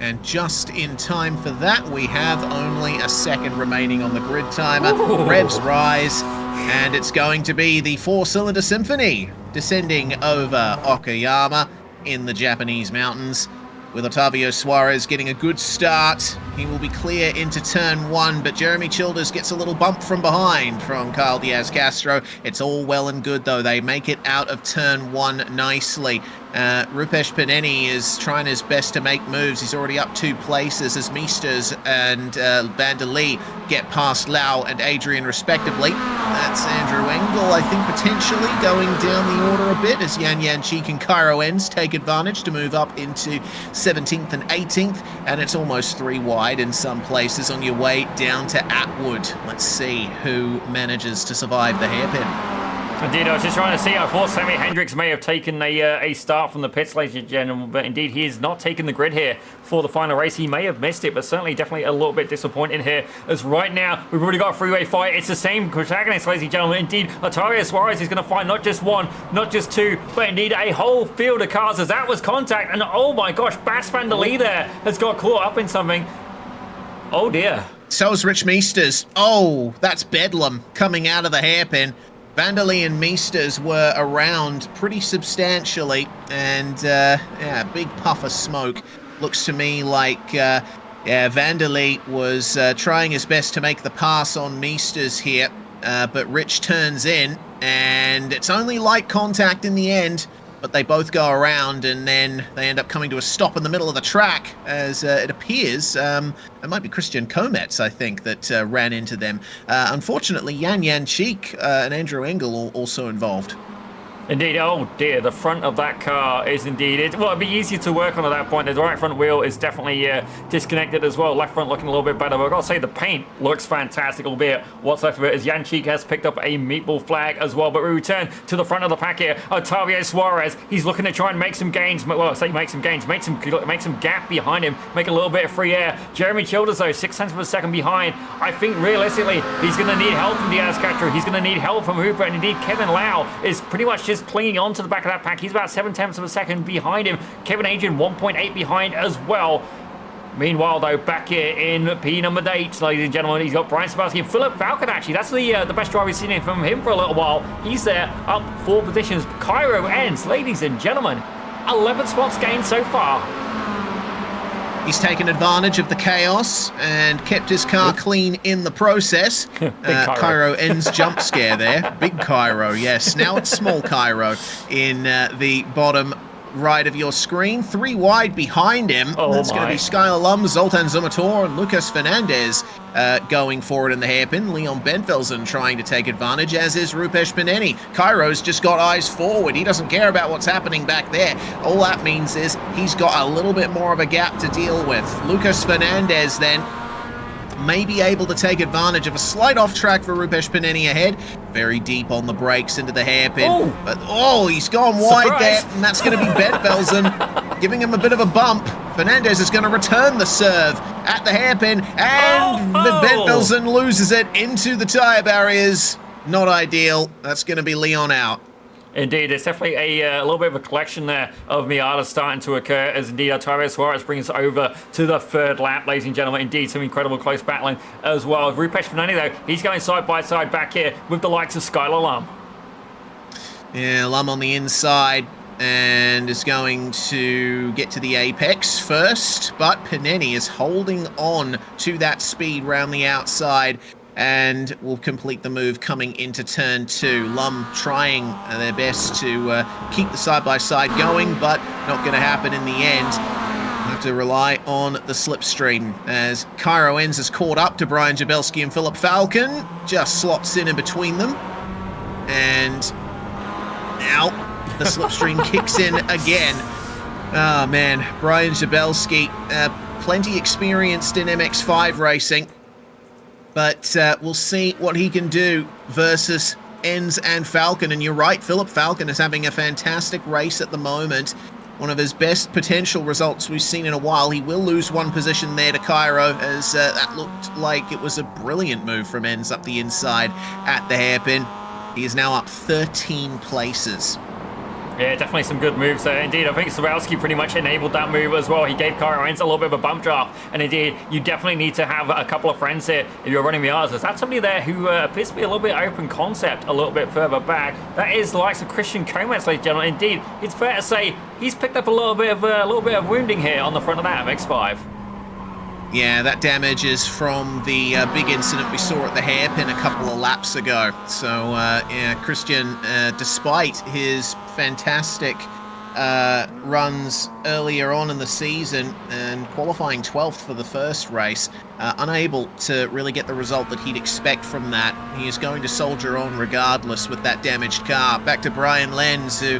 [SPEAKER 1] And just in time for that, we have only a second remaining on the grid timer. Ooh. Revs rise, and it's going to be the 4-cylinder Symphony descending over Okayama in the Japanese mountains. with Otavio Suarez getting a good start. He will be clear into turn 1, but Jeremy Childers gets a little bump from behind from Kyle Diaz-Castro. It's all well and good, though. They make it out of turn 1 nicely. Rupesh Paneni is trying his best to make moves. He's already up 2 places as Meesters and Van der Lee get past Lau and Adrian respectively. That's Andrew Engel, I think, potentially going down the order a bit as Yan Yan Cheek and Cairo Enns take advantage to move up into 17th and 18th, and it's almost 3 wide in some places on your way down to Atwood. Let's see who manages to survive the hairpin.
[SPEAKER 2] Indeed, I was just trying to see. I thought Sammy Hendricks may have taken a start from the pits, ladies and gentlemen, but indeed he has not taken the grid here for the final race. He may have missed it, but certainly definitely a little bit disappointing here, as right now we've already got a freeway fight. It's the same protagonist, ladies and gentlemen. Indeed, Otavio Suarez is going to find not just 1, not just 2, but indeed a whole field of cars, as that was contact. And oh my gosh, Bas van der Lee there has got caught up in something. Oh dear.
[SPEAKER 1] So is Rich Meesters. Oh, that's bedlam coming out of the hairpin. Van der Lee and Meesters were around pretty substantially, and yeah, big puff of smoke. Looks to me like Van der Lee was trying his best to make the pass on Meesters here, but Rich turns in, and it's only light contact in the end, but they both go around, and then they end up coming to a stop in the middle of the track, as it appears it might be Christian Kometz, I think, that ran into them. Unfortunately, Yan Yan Cheek and Andrew Engel also involved.
[SPEAKER 2] Indeed, oh dear, the front of that car is indeed, well, it'd be easier to work on at that point. The right front wheel is definitely disconnected as well. Left front looking a little bit better, but I've got to say the paint looks fantastic, albeit what's left of it is Yan Cheek has picked up a meatball flag as well. But we return to the front of the pack here. Otavio Suarez, he's looking to try and make some gains. Well, I say make some gains, make some gap behind him, make a little bit of free air. Jeremy Childers, though, 0.6 of a second behind. I think realistically, he's going to need help from Diaz-Castro. He's going to need help from Hooper, and indeed Kevin Lau is pretty much just clinging on to the back of that pack. He's about 0.7 of a second behind him. Kevin Adrian 1.8 behind as well. Meanwhile, though, back here in P number 8, ladies and gentlemen, he's got Brian Sabaski and Philip Falcon, actually. That's the best drive we've seen from him for a little while. He's there, up 4 positions. Cairo Enns, ladies and gentlemen, 11 spots gained so far.
[SPEAKER 1] He's taken advantage of the chaos and kept his car clean in the process. Cairo Enns jump scare there. Big Cairo, yes. Now it's small Cairo in the bottom right of your screen. 3 wide behind him. That's going to be Skylar Lum, Zoltan Zumator, and Lucas Fernandez going forward in the hairpin. Leon Bentvelsen trying to take advantage, as is Rupesh Paneni. Cairo's just got eyes forward. He doesn't care about what's happening back there. All that means is he's got a little bit more of a gap to deal with. Lucas Fernandez then may be able to take advantage of a slight off track for Rupesh Paneni ahead. Very deep on the brakes into the hairpin. But he's gone wide there, and that's going to be Bentvelsen giving him a bit of a bump. Fernandez is going to return the serve at the hairpin, and Bentvelsen loses it into the tyre barriers. Not ideal. That's going to be Leon out.
[SPEAKER 2] Indeed, there's definitely a little bit of a collection there of Miata starting to occur, as indeed Otavio Suarez brings us over to the 3rd lap, ladies and gentlemen. Indeed, some incredible close battling as well. Rupesh Paneni, though, he's going side by side back here with the likes of Skylar Lum.
[SPEAKER 1] Yeah, Lum on the inside and is going to get to the apex first, but Paneni is holding on to that speed round the outside and will complete the move coming into turn 2. Lum trying their best to keep the side-by-side going, but not going to happen in the end. Have to rely on the slipstream, as Cairo Enns is caught up to Brian Jabelski and Philip Falcon, just slots in between them, and now the slipstream kicks in again. Oh man, Brian Jabelski, plenty experienced in MX-5 racing, but we'll see what he can do versus Enns and Falcon. And you're right, Philip Falcon is having a fantastic race at the moment. One of his best potential results we've seen in a while. He will lose 1 position there to Cairo, as that looked like it was a brilliant move from Enns up the inside at the hairpin. He is now up 13 places.
[SPEAKER 2] Yeah, definitely some good moves there. Indeed, I think Sawalski pretty much enabled that move as well. He gave Cairo Enz a little bit of a bump draft. And indeed, you definitely need to have a couple of friends here if you're running Miatas. That's somebody there who appears to be a little bit open concept a little bit further back. That is the likes of Christian Comets, ladies and gentlemen. Indeed, it's fair to say he's picked up a little bit of wounding here on the front of that MX-5.
[SPEAKER 1] Yeah, that damage is from the big incident we saw at the hairpin a couple of laps ago. So, yeah, Christian, despite his fantastic runs earlier on in the season and qualifying 12th for the first race, unable to really get the result that he'd expect from that. He is going to soldier on regardless with that damaged car. Back to Brian Lenz, who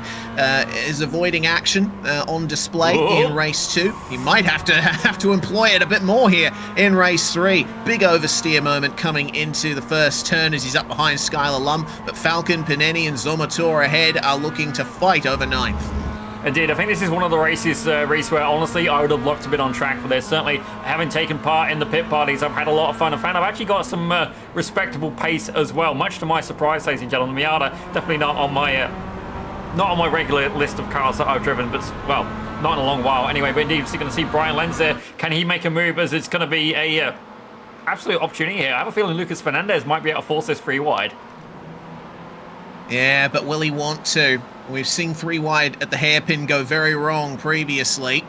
[SPEAKER 1] is avoiding action on display in race 2. He might have to employ it a bit more here in race 3. Big oversteer moment coming into the first turn as he's up behind Skylar Lum, but Falcon, Pineni and Zomator ahead are looking to fight over 9th.
[SPEAKER 2] Indeed, I think this is one of the races, Reese, where honestly I would have loved to have been on track for this. Certainly, having taken part in the pit parties, I've had a lot of fun. I've actually got some respectable pace as well, much to my surprise, ladies and gentlemen. Miata definitely not on my regular list of cars that I've driven, but well, not in a long while anyway. But indeed, you're going to see Brian Lenz there. Can he make a move? As it's going to be a absolute opportunity here. I have a feeling Lucas Fernandez might be able to force this 3 wide.
[SPEAKER 1] Yeah, but will he want to? We've seen 3 wide at the hairpin go very wrong previously.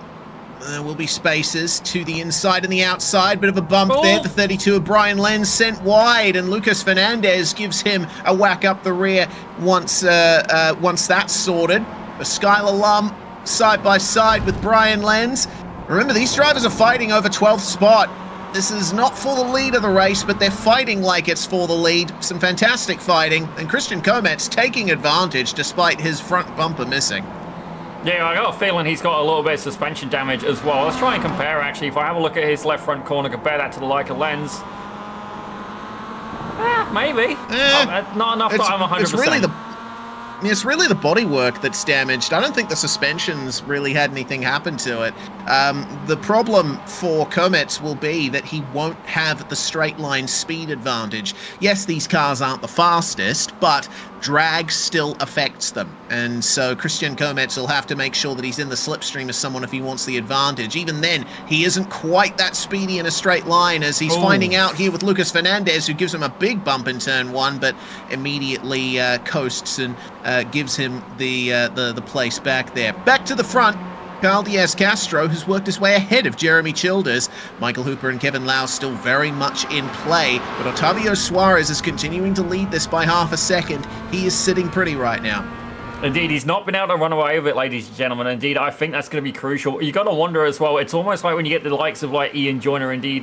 [SPEAKER 1] There will be spaces to the inside and the outside. Bit of a bump there. The 32 of Brian Lenz sent wide, and Lucas Fernandez gives him a whack up the rear once that's sorted. A Skylar Lum side by side with Brian Lenz. Remember, these drivers are fighting over 12th spot. This is not for the lead of the race, but they're fighting like it's for the lead. Some fantastic fighting, and Christian Comets taking advantage despite his front bumper missing.
[SPEAKER 2] Yeah, I got a feeling he's got a little bit of suspension damage as well. Let's try and compare, actually. If I have a look at his left front corner, compare that to the Leica Lenz. Maybe. Not enough that I'm 100%.
[SPEAKER 1] It's really the bodywork that's damaged. I don't think the suspensions really had anything happen to it. The problem for Comets will be that he won't have the straight line speed advantage. Yes, these cars aren't the fastest, but drag still affects them. And so Christian Comets will have to make sure that he's in the slipstream as someone if he wants the advantage. Even then, he isn't quite that speedy in a straight line as he's finding out here with Lucas Fernandez, who gives him a big bump in turn 1, but immediately coasts and gives him the place back there. Back to the front, Carl Diaz-Castro, who's worked his way ahead of Jeremy Childers. Michael Hooper and Kevin Lau still very much in play, but Octavio Suarez is continuing to lead this by half a second. He is sitting pretty right now.
[SPEAKER 2] Indeed, he's not been able to run away with it, ladies and gentlemen. Indeed, I think that's going to be crucial. You got to wonder as well, it's almost like when you get the likes of like Ian Joyner, indeed,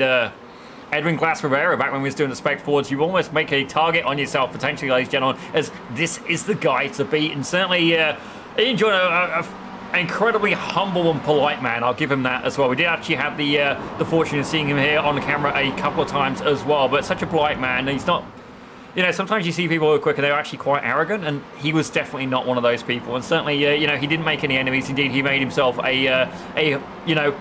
[SPEAKER 2] Edwin Glass Rivera, back when we was doing the Spec Fords, you almost make a target on yourself, potentially, ladies and gentlemen, as this is the guy to beat. And certainly, Ian Joyner, an incredibly humble and polite man. I'll give him that as well. We did actually have the fortune of seeing him here on the camera a couple of times as well, but such a polite man. He's not... You know, sometimes you see people who are quick and they're actually quite arrogant, and he was definitely not one of those people. And certainly, you know, he didn't make any enemies. Indeed, he made himself you know,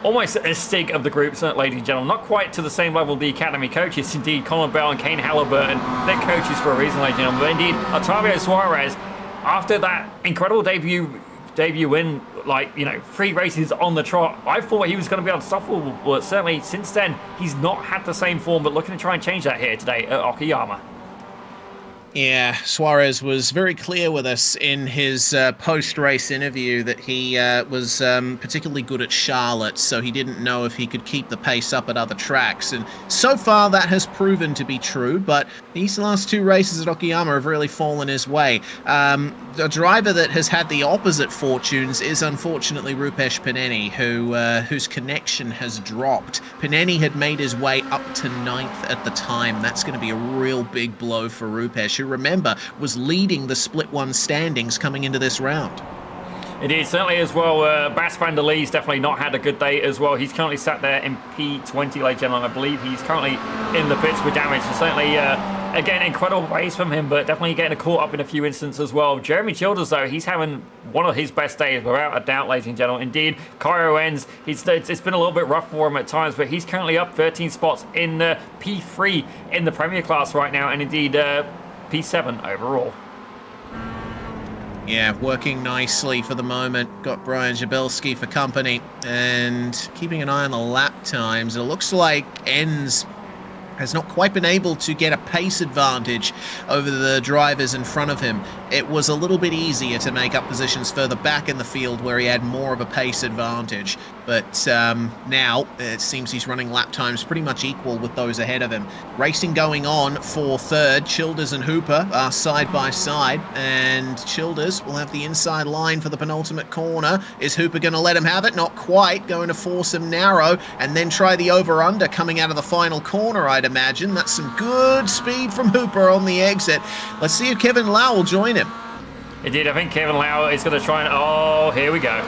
[SPEAKER 2] almost a Stig of the group, ladies and gentlemen. Not quite to the same level of the Academy coaches. Indeed, Colin Bell and Kane Halliburton, they're coaches for a reason, ladies and gentlemen. But indeed, Octavio Suarez, after that incredible debut win, like, you know, 3 races on the trot, I thought he was going to be unstoppable, but certainly since then, he's not had the same form, but looking to try and change that here today at Okayama.
[SPEAKER 1] Yeah, Suarez was very clear with us in his post-race interview that he was particularly good at Charlotte, so he didn't know if he could keep the pace up at other tracks. And so far, that has proven to be true, but these last 2 races at Okayama have really fallen his way. A driver that has had the opposite fortunes is unfortunately Rupesh Pineni, whose connection has dropped. Pineni had made his way up to 9th at the time. That's going to be a real big blow for Rupesh, who, remember, was leading the Split 1 standings coming into this round.
[SPEAKER 2] Indeed, certainly as well. Bas van der Lee's definitely not had a good day as well. He's currently sat there in P20, ladies and gentlemen. I believe he's currently in the pits with damage. So certainly, again, incredible race from him, but definitely getting caught up in a few instances as well. Jeremy Childers, though, he's having one of his best days, without a doubt, ladies and gentlemen. Indeed, Cairo Enz, it's been a little bit rough for him at times, but he's currently up 13 spots in P3 in the Premier class right now, and indeed P7 overall.
[SPEAKER 1] Yeah, working nicely for the moment. Got Brian Jabilski for company and keeping an eye on the lap times. It looks like Enns has not quite been able to get a pace advantage over the drivers in front of him. It was a little bit easier to make up positions further back in the field where he had more of a pace advantage. But now it seems he's running lap times pretty much equal with those ahead of him. Racing going on for third. Childers and Hooper are side by side, and Childers will have the inside line for the penultimate corner. Is Hooper going to let him have it? Not quite. Going to force him narrow and then try the over-under coming out of the final corner, I'd imagine. That's some good speed from Hooper on the exit. Let's see if Kevin Lau will join him.
[SPEAKER 2] Indeed, I think Kevin Lau is going to try and... Oh, here we go. You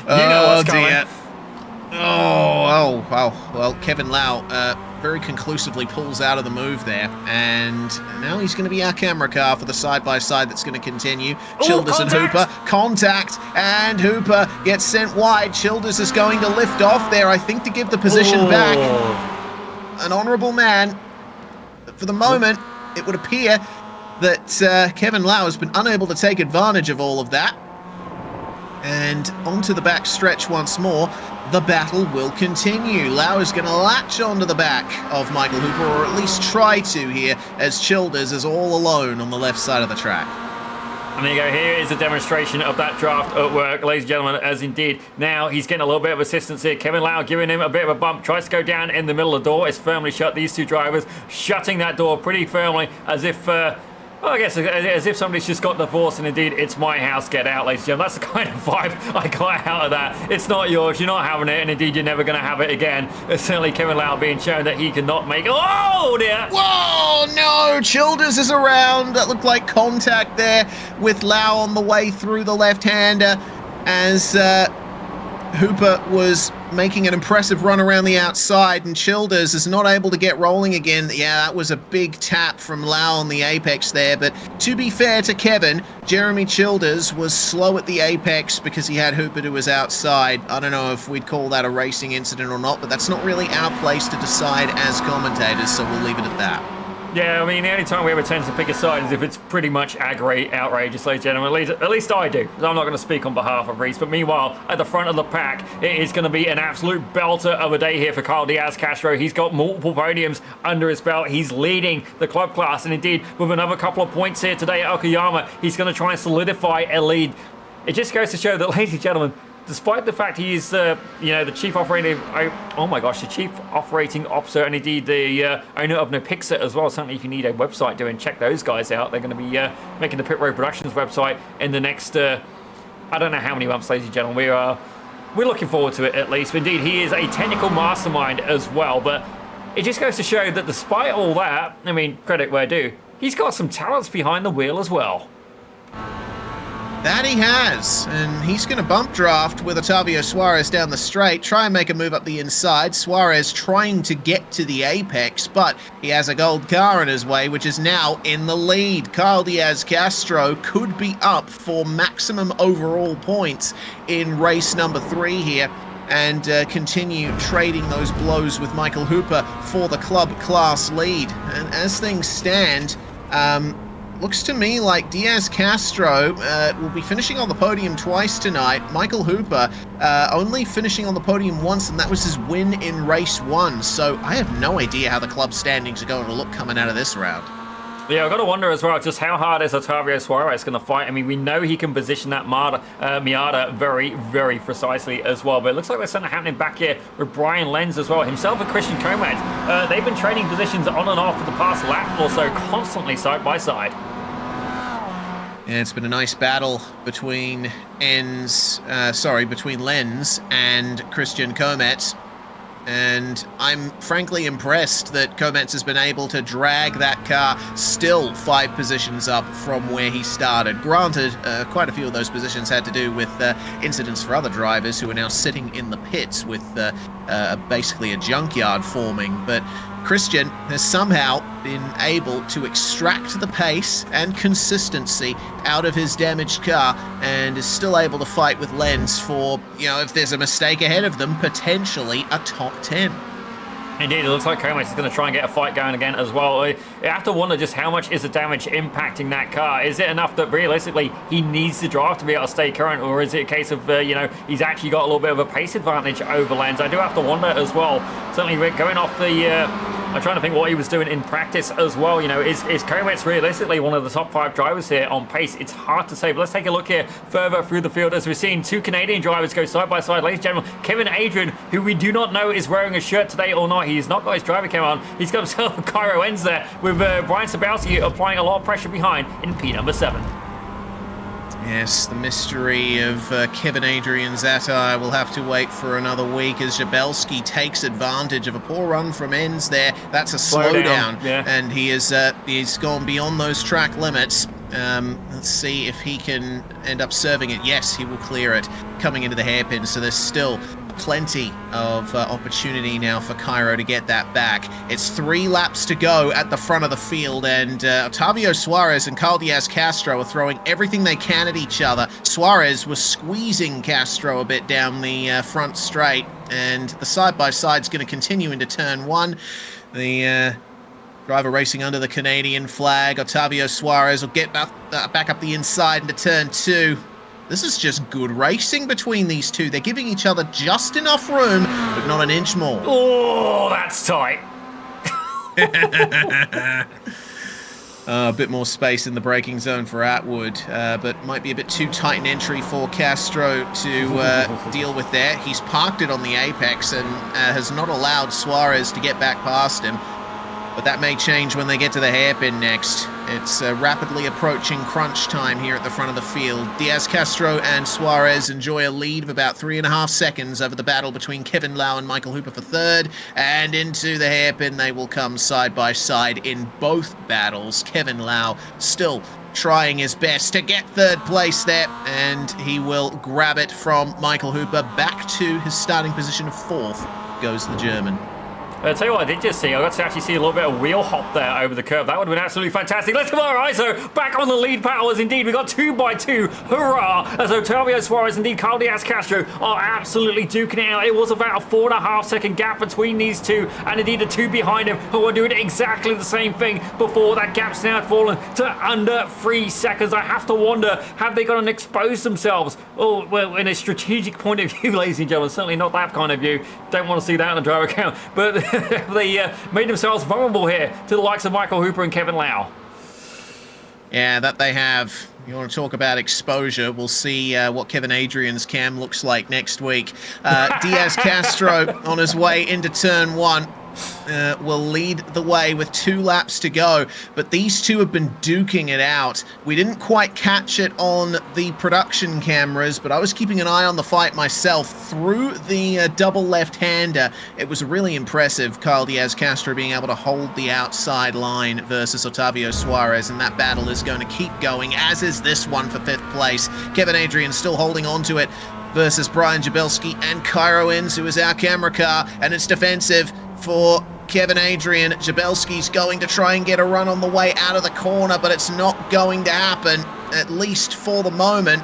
[SPEAKER 2] know what's coming.
[SPEAKER 1] Oh, wow. Well, Kevin Lau very conclusively pulls out of the move there, and now he's going to be our camera car for the side-by-side that's going to continue. Childers and Hooper. Contact, and Hooper gets sent wide. Childers is going to lift off there, I think, to give the position back. An honourable man. But for the moment, it would appear that Kevin Lau has been unable to take advantage of all of that. And onto the back stretch once more. The battle will continue. Lau is going to latch onto the back of Michael Hooper, or at least try to here, as Childers is all alone on the left side of the track.
[SPEAKER 2] And there you go. Here is a demonstration of that draft at work, ladies and gentlemen, as indeed now he's getting a little bit of assistance here. Kevin Lau giving him a bit of a bump, tries to go down in the middle of the door. It's firmly shut. These two drivers shutting that door pretty firmly, as if... well, I guess as if somebody's just got divorced, and indeed, it's my house, get out, ladies and gentlemen. That's the kind of vibe I got out of that. It's not yours, you're not having it, and indeed, you're never going to have it again. It's certainly Kevin Lau being shown that he cannot make... Oh, dear!
[SPEAKER 1] Whoa, no! Childers is around. That looked like contact there with Lau on the way through the left-hander as Hooper was making an impressive run around the outside, and Childers is not able to get rolling again. Yeah, that was a big tap from Lau on the apex there, but to be fair to Kevin, Jeremy Childers was slow at the apex because he had Hooper to his outside. I don't know if we'd call that a racing incident or not, but that's not really our place to decide as commentators, so we'll leave it at that.
[SPEAKER 2] Yeah, I mean, the only time we ever tend to pick a side is if it's pretty much outrageous, ladies and gentlemen. At least I do. I'm not going to speak on behalf of Reese, but meanwhile, at the front of the pack, it is going to be an absolute belter of a day here for Kyle Diaz-Castro. He's got multiple podiums under his belt. He's leading the club class, and indeed, with another couple of points here today at Okayama, he's going to try and solidify a lead. It just goes to show that, ladies and gentlemen, despite the fact he is, the chief operating, the chief operating officer, and indeed the owner of NoPixit as well. Certainly, if you need a website doing, check those guys out. They're going to be making the Pit Road Productions website in the next, I don't know how many months, ladies and gentlemen. We're looking forward to it at least. Indeed, he is a technical mastermind as well. But it just goes to show that despite all that, I mean, credit where due, he's got some talents behind the wheel as well.
[SPEAKER 1] That he has, and he's going to bump draft with Otavio Suarez down the straight, try and make a move up the inside. Suarez trying to get to the apex, but he has a gold car in his way, which is now in the lead. Kyle Diaz-Castro could be up for maximum overall points in race number 3 here, and continue trading those blows with Michael Hooper for the club class lead. And as things stand, looks to me like Diaz-Castro will be finishing on the podium twice tonight. Michael Hooper only finishing on the podium once, and that was his win in race 1. So I have no idea how the club standings are going to look coming out of this round.
[SPEAKER 2] Yeah, I've got to wonder as well just how hard is Otavio Suarez going to fight. I mean, we know he can position that Miata very, very precisely as well. But it looks like there's something happening back here with Brian Lenz as well. Himself and Christian Comac. They've been trading positions on and off for the past lap or so, constantly side by side.
[SPEAKER 1] Yeah, it's been a nice battle between Lenz and Christian Cometz. And I'm frankly impressed that Cometz has been able to drag that car still 5 positions up from where he started. Granted, quite a few of those positions had to do with incidents for other drivers who are now sitting in the pits with basically a junkyard forming. But Christian has somehow been able to extract the pace and consistency out of his damaged car and is still able to fight with Lenz for, if there's a mistake ahead of them, potentially a top 10.
[SPEAKER 2] Indeed, it looks like Comex is going to try and get a fight going again as well. You have to wonder just how much is the damage impacting that car. Is it enough that realistically he needs to drive to be able to stay current, or is it a case of, he's actually got a little bit of a pace advantage over Lenz? I do have to wonder as well. Certainly going off the... I'm trying to think what he was doing in practice as well. Is Kometz realistically one of the top 5 drivers here on pace? It's hard to say, but let's take a look here further through the field as we're seeing 2 Canadian drivers go side by side. Ladies and gentlemen, Kevin Adrian, who we do not know is wearing a shirt today or not. He's not got his driver cam on. He's got himself a Cairo ends there with Brian Sabowski applying a lot of pressure behind in P number 7.
[SPEAKER 1] Yes, the mystery of Kevin Adrian's attire will have to wait for another week as Jabelski takes advantage of a poor run from Enns there. That's a slowdown,
[SPEAKER 2] yeah.
[SPEAKER 1] And he's gone beyond those track limits. Let's see if he can end up serving it. Yes, he will clear it coming into the hairpin, so there's still plenty of opportunity now for Cairo to get that back. It's 3 laps to go at the front of the field, and Otavio Suarez and Carl Diaz-Castro are throwing everything they can at each other. Suarez was squeezing Castro a bit down the front straight, and the side-by-side's going to continue into turn 1. The driver racing under the Canadian flag, Otavio Suarez, will get back up the inside into turn 2. This is just good racing between these two. They're giving each other just enough room, but not an inch more.
[SPEAKER 2] Oh, that's tight.
[SPEAKER 1] A bit more space in the braking zone for Atwood, but might be a bit too tight an entry for Castro to deal with there. He's parked it on the apex and has not allowed Suarez to get back past him. But that may change when they get to the hairpin next. It's rapidly approaching crunch time here at the front of the field. Diaz-Castro and Suarez enjoy a lead of about 3.5 seconds over the battle between Kevin Lau and Michael Hooper for 3rd. And into the hairpin they will come side by side in both battles. Kevin Lau still trying his best to get 3rd place there, and he will grab it from Michael Hooper. Back to his starting position of 4th goes the German.
[SPEAKER 2] I'll tell you what I did just see. I got to actually see a little bit of wheel hop there over the curve. That would have been absolutely fantastic. Let's come on, ISO back on the lead battle as indeed we got 2x2. Hurrah! As Otavio Suarez, indeed Carl Diaz-Castro are absolutely duking it out. It was about a 4.5 second gap between these two, and indeed the 2 behind him who are doing exactly the same thing before that gap's now fallen to under 3 seconds. I have to wonder, have they gone and exposed themselves? Oh, well, in a strategic point of view, ladies and gentlemen, certainly not that kind of view. Don't want to see that on the driver account, but they made themselves vulnerable here to the likes of Michael Hooper and Kevin Lau.
[SPEAKER 1] Yeah, that they have. You want to talk about exposure? We'll see what Kevin Adrian's cam looks like next week. Diaz-Castro on his way into turn 1. Will lead the way with 2 laps to go, but these two have been duking it out. We didn't quite catch it on the production cameras, but I was keeping an eye on the fight myself through the double left-hander. It was really impressive, Carl Diaz-Castro being able to hold the outside line versus Otavio Suarez, and that battle is going to keep going, as is this one for 5th place. Kevin Adrian still holding on to it versus Brian Jabelski and Cairo Enns, who is our camera car, and it's defensive for Kevin Adrian. Jabelski's going to try and get a run on the way out of the corner, but it's not going to happen, at least for the moment.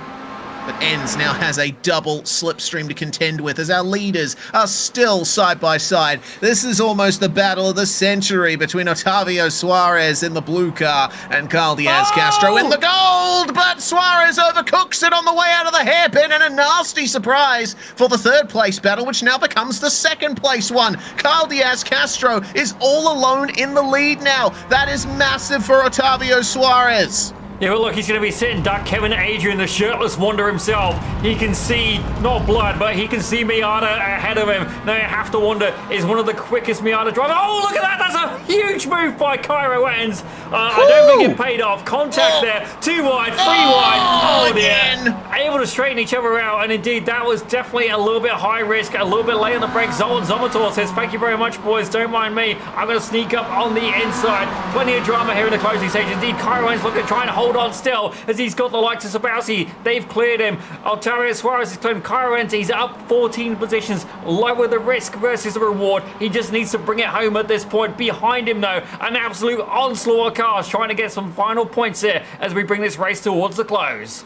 [SPEAKER 1] But Enns now has a double slipstream to contend with as our leaders are still side by side. This is almost the battle of the century between Otavio Suarez in the blue car and Carl Diaz-Castro in the gold, but Suarez overcooks it on the way out of the hairpin, and a nasty surprise for the 3rd place battle, which now becomes the 2nd place one. Carl Diaz-Castro is all alone in the lead now. That is massive for Otavio Suarez.
[SPEAKER 2] Yeah, but look, he's going to be sitting duck. Kevin Adrian, the shirtless wonder himself. He can see, not blood, but he can see Miata ahead of him. Now you have to wonder, is one of the quickest Miata drivers. Oh, look at that. That's a huge move by Cairo Enns. I don't think it paid off. Contact there. 2 wide, 3 wide. Oh, dear. Able to straighten each other out. And indeed, that was definitely a little bit high risk, a little bit late on the brakes. Zolan Zomator says, thank you very much, boys. Don't mind me. I'm going to sneak up on the inside. Plenty of drama here in the closing stage. Indeed, Cairo Enns looking to try and hold on still as he's got the likes of Sabowski. They've cleared him. Otavio Suarez has claimed Cairo Enns. He's up 14 positions. Lower the risk versus the reward. He just needs to bring it home at this point. Behind him, though, an absolute onslaught of cars trying to get some final points here as we bring this race towards the close.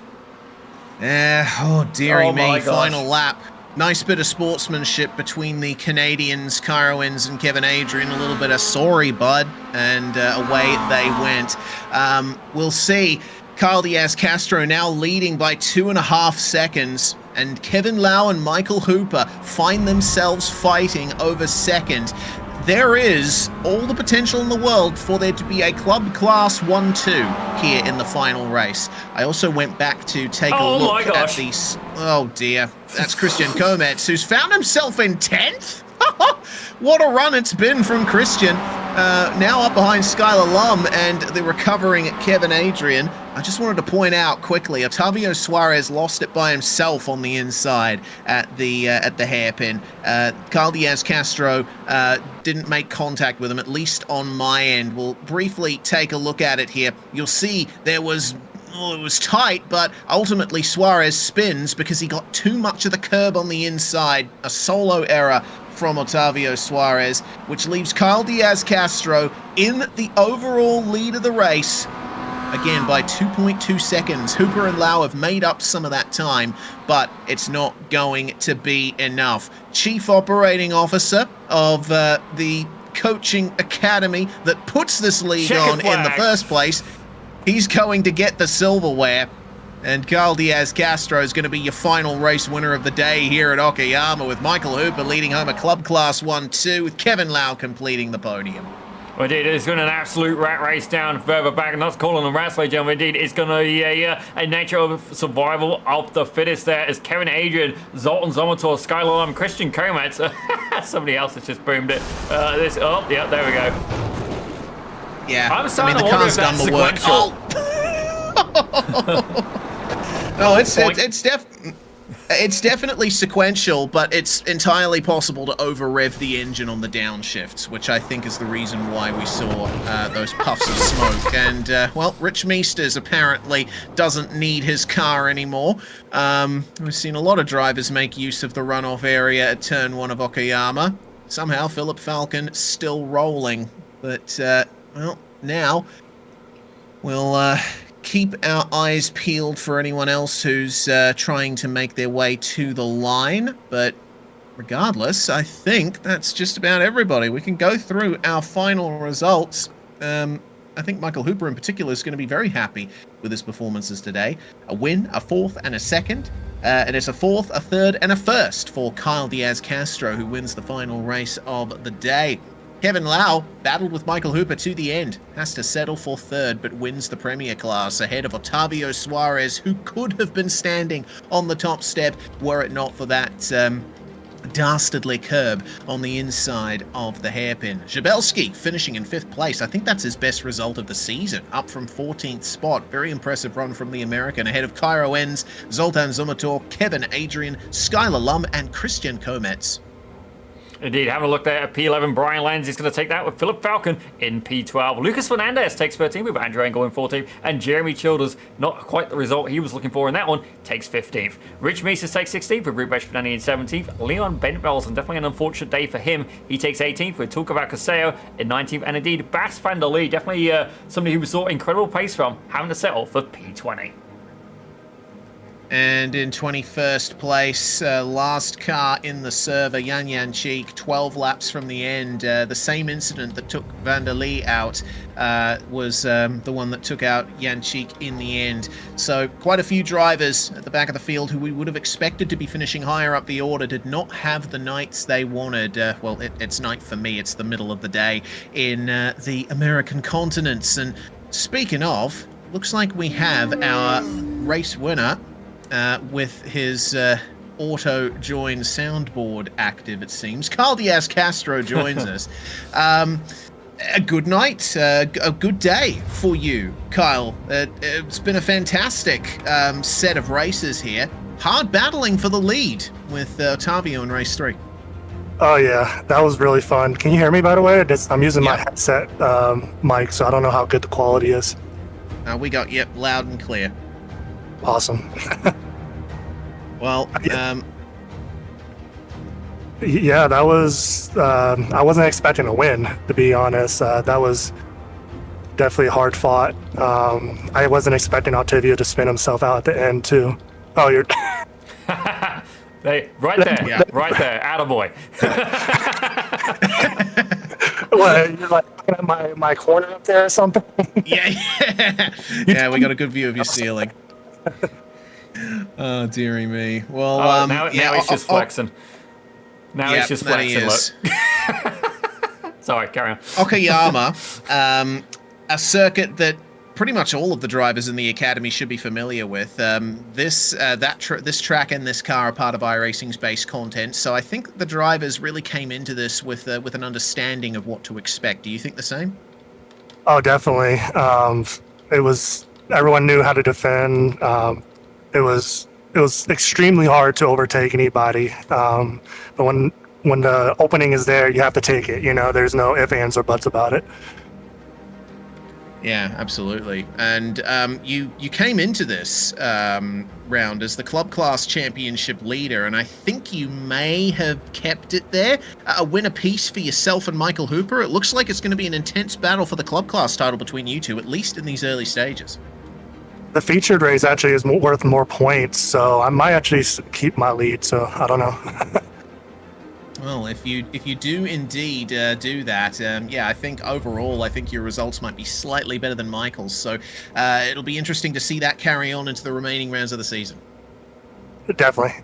[SPEAKER 1] Oh, dearie me. Final lap. Nice bit of sportsmanship between the Canadians, Kyra Wins and Kevin Adrian. A little bit of sorry, bud, and away they went. We'll see. Kyle Diaz-Castro now leading by 2.5 seconds, and Kevin Lau and Michael Hooper find themselves fighting over second. There is all the potential in the world for there to be a club class 1-2 here in the final race. I also went back to take a look at these. Oh dear, that's Christian Komets, who's found himself in 10th. What a run it's been from Christian. Now up behind Skylar Lum and the recovering Kevin Adrian. I just wanted to point out quickly, Otavio Suarez lost it by himself on the inside at the hairpin. Kyle Diaz-Castro didn't make contact with him, at least on my end. We'll briefly take a look at it here. You'll see there was... Oh, it was tight, but ultimately Suarez spins because he got too much of the curb on the inside. A solo error from Otavio Suarez, which leaves Kyle Diaz-Castro in the overall lead of the race, again by 2.2 seconds. Hooper and Lau have made up some of that time, but it's not going to be enough. Chief Operating Officer of the coaching academy that puts this league on in the first place, he's going to get the silverware, and Kyle Diaz-Castro is going to be your final race winner of the day here at Okayama, with Michael Hooper leading home a club class 1-2, with Kevin Lau completing the podium.
[SPEAKER 2] Well, indeed, it's going to be an absolute rat race down further back, and not calling them rats, ladies and gentlemen. Indeed, it's going to be a nature of survival of the fittest there, as Kevin Adrian, Zoltan Zomator, Skylar Lum, Christian Komets, somebody else has just boomed it. Yeah, there we go.
[SPEAKER 1] Yeah,
[SPEAKER 2] I'm starting to wonder if that's sequential.
[SPEAKER 1] No, it's definitely sequential, but it's entirely possible to over-rev the engine on the downshifts, which I think is the reason why we saw those puffs of smoke. And, well, Rich Meesters apparently doesn't need his car anymore. We've seen a lot of drivers make use of the runoff area at Turn 1 of Okayama. Somehow, Philip Falcon still rolling, but, well, now we'll keep our eyes peeled for anyone else who's trying to make their way to the line. But regardless, I think that's just about everybody. We can go through our final results. I think Michael Hooper in particular is going to be very happy with his performances today. A win, a fourth, and a second. And it's a fourth, a third, and a first for Kyle Diaz-Castro, who wins the final race of the day. Kevin Lau battled with Michael Hooper to the end, has to settle for third, but wins the Premier class ahead of Otavio Suarez, who could have been standing on the top step were it not for that dastardly curb on the inside of the hairpin. Jabelski finishing in 5th place. I think that's his best result of the season, up from 14th spot. Very impressive run from the American, ahead of Cairo Enz, Zoltan Zomator, Kevin Adrian, Skylar Lum, and Christian Komets.
[SPEAKER 2] Indeed, having a look there at P11, Brian Lenz is going to take that with Philip Falcon in P12. Lucas Fernandez takes 13th with Andrew Engel in 14th, and Jeremy Childers, not quite the result he was looking for in that one, takes 15th. Rich Meesters takes 16th with Rubesh Fernandez in 17th. Leon Bentbels, and definitely an unfortunate day for him, he takes 18th with Tulka Vakaseo in 19th, and indeed, Bas van der Lee, definitely somebody who we saw incredible pace from, having to settle for P20.
[SPEAKER 1] And in 21st place, last car in the server, Yan Cheek, 12 laps from the end. The same incident that took Van der Lee out was the one that took out Yan Cheek in the end. So quite a few drivers at the back of the field who we would have expected to be finishing higher up the order did not have the nights they wanted. Well, it's night for me. It's the middle of the day in the American continents. And speaking of, looks like we have our race winner with his auto-join soundboard active, it seems. Kyle Diaz-Castro joins us. A good night, a good day for you, Kyle. It's been a fantastic set of races here. Hard battling for the lead with Otavio in race 3.
[SPEAKER 12] Oh, yeah, that was really fun. Can you hear me, by the way? I'm using my headset mic, so I don't know how good the quality is.
[SPEAKER 1] We got you loud and clear.
[SPEAKER 12] Awesome.
[SPEAKER 1] Well,
[SPEAKER 12] yeah, that was, I wasn't expecting a win, to be honest. That was definitely hard fought. I wasn't expecting Octavio to spin himself out at the end, too. Oh, you're...
[SPEAKER 2] Right there, right there, attaboy.
[SPEAKER 12] What, you're like looking at my corner up there or something?
[SPEAKER 1] Yeah, we got a good view of your ceiling. Oh, dearie me. Well,
[SPEAKER 2] now he's just flexing. Now he's just flexing,
[SPEAKER 1] look.
[SPEAKER 2] Sorry, carry on.
[SPEAKER 1] Okayama, a circuit that pretty much all of the drivers in the academy should be familiar with. This track and this car are part of iRacing's base content, so I think the drivers really came into this with an understanding of what to expect. Do you think the same?
[SPEAKER 12] Oh, definitely. Everyone knew how to defend. It was extremely hard to overtake anybody. But when the opening is there, you have to take it. There's no ifs, ands, or buts about it.
[SPEAKER 1] Yeah, absolutely. And you came into this round as the Club Class Championship leader, and I think you may have kept it there. A win apiece for yourself and Michael Hooper. It looks like it's going to be an intense battle for the Club Class title between you two, at least in these early stages.
[SPEAKER 12] The featured race actually is worth more points, so I might actually keep my lead, so I don't know.
[SPEAKER 1] Well, if you do indeed do that, I think overall, your results might be slightly better than Michael's. So it'll be interesting to see that carry on into the remaining rounds of the season.
[SPEAKER 12] Definitely.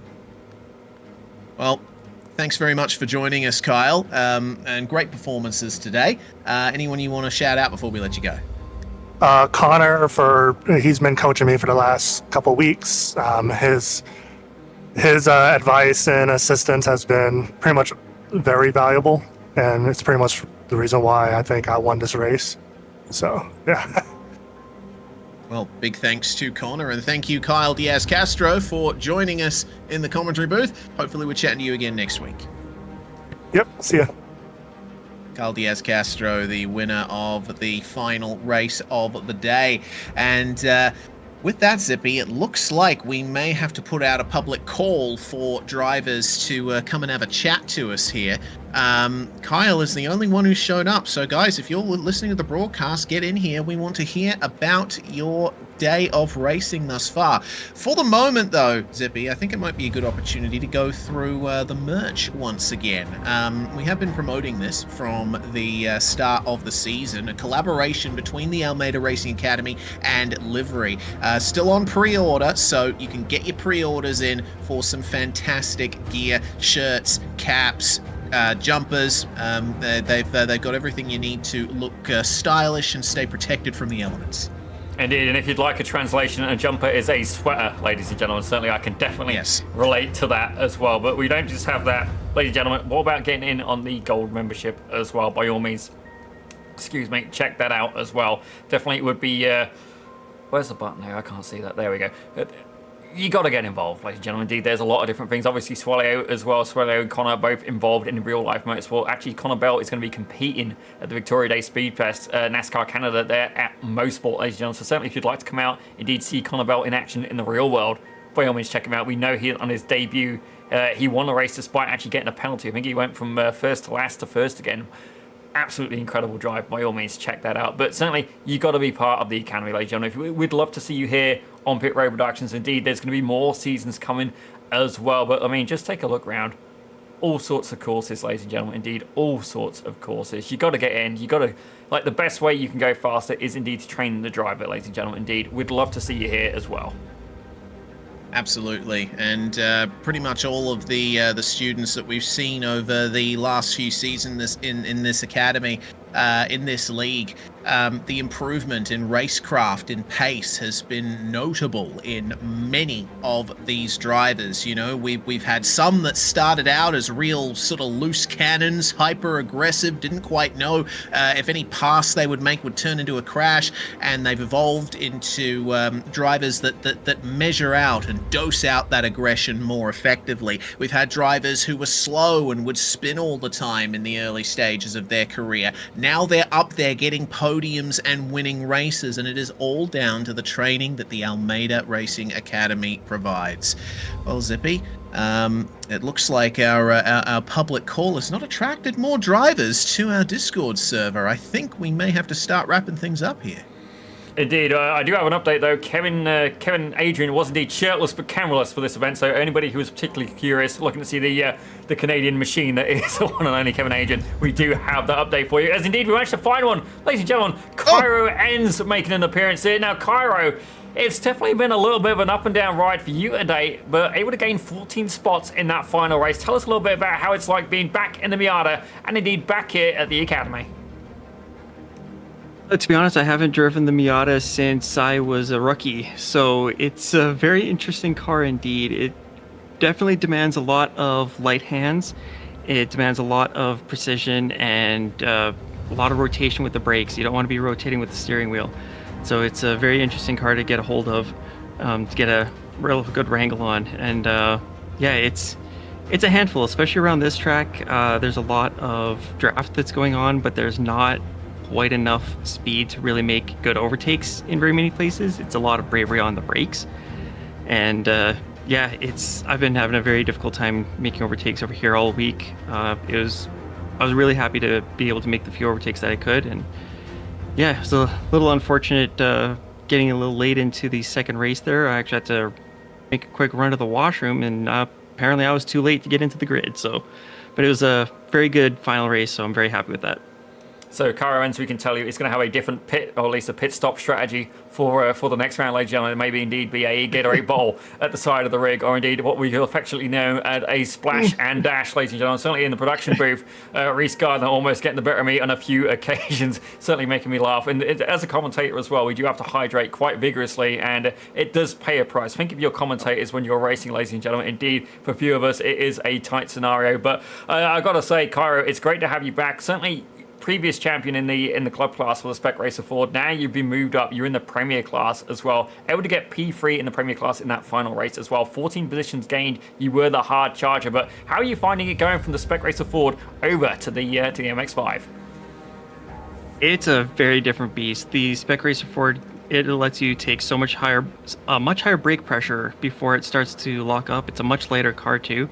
[SPEAKER 1] Well, thanks very much for joining us, Kyle, and great performances today. Anyone you want to shout out before we let you go?
[SPEAKER 12] Connor, he's been coaching me for the last couple weeks. His advice and assistance has been pretty much very valuable, and it's pretty much the reason why I think I won this race. So, yeah.
[SPEAKER 1] Well, big thanks to Connor, and thank you, Kyle Diaz-Castro, for joining us in the commentary booth. Hopefully we're chatting to you again next week.
[SPEAKER 12] Yep, see ya.
[SPEAKER 1] Kyle Diaz-Castro, the winner of the final race of the day. And with that, Zippy, it looks like we may have to put out a public call for drivers to come and have a chat to us here. Kyle is the only one who's shown up. So, guys, if you're listening to the broadcast, get in here. We want to hear about your day of racing thus far. For the moment, though, Zippy, I think it might be a good opportunity to go through the merch once again. We have been promoting this from the start of the season, a collaboration between the Almeida Racing Academy and Livery. Still on pre-order, so you can get your pre-orders in for some fantastic gear, shirts, caps, jumpers. They've got everything you need to look stylish and stay protected from the elements.
[SPEAKER 2] Indeed, and if you'd like a translation, a jumper is a sweater, ladies and gentlemen. Certainly I can definitely relate to that as well. But we don't just have that, ladies and gentlemen. What about getting in on the gold membership as well? By all means, check that out as well. Definitely it would be... where's the button here? I can't see that. There we go. You got to get involved, ladies and gentlemen. Indeed, there's a lot of different things. Obviously, Swallow as well. Swallow and Connor both involved in real-life motorsport. Actually, Connor Bell is going to be competing at the Victoria Day Speed Fest, NASCAR Canada, there at Mosport, ladies and gentlemen. So certainly, if you'd like to come out, indeed, see Connor Bell in action in the real world, by all means, check him out. We know he, on his debut, he won the race despite actually getting a penalty. I think he went from first to last to first again. Absolutely incredible drive. By all means, check that out. But certainly, you got to be part of the Academy, ladies and gentlemen. We'd love to see you here on Pit Road Productions. Indeed, there's going to be more seasons coming as well. But, I mean, just take a look around. All sorts of courses, ladies and gentlemen. Indeed, all sorts of courses. You got to get in. You got to... Like, the best way you can go faster is indeed to train the driver, ladies and gentlemen. Indeed, we'd love to see you here as well.
[SPEAKER 1] Absolutely, and pretty much all of the students that we've seen over the last few seasons in this academy, in this league, the improvement in racecraft, in pace, has been notable in many of these drivers. You know, we've had some that started out as real sort of loose cannons, hyper aggressive, didn't quite know if any pass they would make would turn into a crash, and they've evolved into drivers that measure out and dose out that aggression more effectively. We've had drivers who were slow and would spin all the time in the early stages of their career. Now they're up there getting podiums and winning races, and it is all down to the training that the Almeida Racing Academy provides. Well, Zippy, it looks like our public call has not attracted more drivers to our Discord server. I think we may have to start wrapping things up here.
[SPEAKER 2] Indeed, I do have an update though. Kevin Adrian was indeed shirtless but cameraless for this event, so anybody who was particularly curious, looking to see the Canadian machine that is the one and only Kevin Adrian, we do have that update for you. As indeed we managed to find one, ladies and gentlemen. Cairo ends making an appearance here. Now Cairo, it's definitely been a little bit of an up and down ride for you today, but able to gain 14 spots in that final race. Tell us a little bit about how it's like being back in the Miata and indeed back here at the Academy.
[SPEAKER 6] To be honest, I haven't driven the Miata since I was a rookie, so it's a very interesting car indeed. It definitely demands a lot of light hands. It demands a lot of precision and a lot of rotation with the brakes. You don't want to be rotating with the steering wheel. So it's a very interesting car to get a hold of, to get a real good wrangle on. And yeah, it's a handful, especially around this track. There's a lot of draft that's going on, but there's not quite enough speed to really make good overtakes in very many places. It's a lot of bravery on the brakes. And yeah, I've been having a very difficult time making overtakes over here all week. I was really happy to be able to make the few overtakes that I could. And yeah, it was a little unfortunate getting a little late into the second race there. I actually had to make a quick run to the washroom, and apparently I was too late to get into the grid. But it was a very good final race, so I'm very happy with that.
[SPEAKER 2] So Cairo ends, we can tell you, it's going to have a different pit, or at least a pit stop strategy for the next round, ladies and gentlemen. It may indeed be a Gatorade bottle at the side of the rig, or indeed what we affectionately know as a splash and dash, ladies and gentlemen. Certainly in the production booth, Reese Gardner almost getting the better of me on a few occasions, certainly making me laugh. And as a commentator as well, we do have to hydrate quite vigorously, and it does pay a price. Think of your commentators when you're racing, ladies and gentlemen. Indeed, for a few of us, it is a tight scenario. But I've got to say, Cairo, it's great to have you back. Certainly previous champion in the club class for the Spec Racer Ford. Now you've been moved up. You're in the Premier class as well. Able to get P3 in the Premier class in that final race as well. 14 positions gained. You were the hard charger. But how are you finding it going from the Spec Racer Ford over to the MX-5?
[SPEAKER 6] It's a very different beast. The Spec Racer Ford, it lets you take so much higher brake pressure before it starts to lock up. It's a much lighter car too.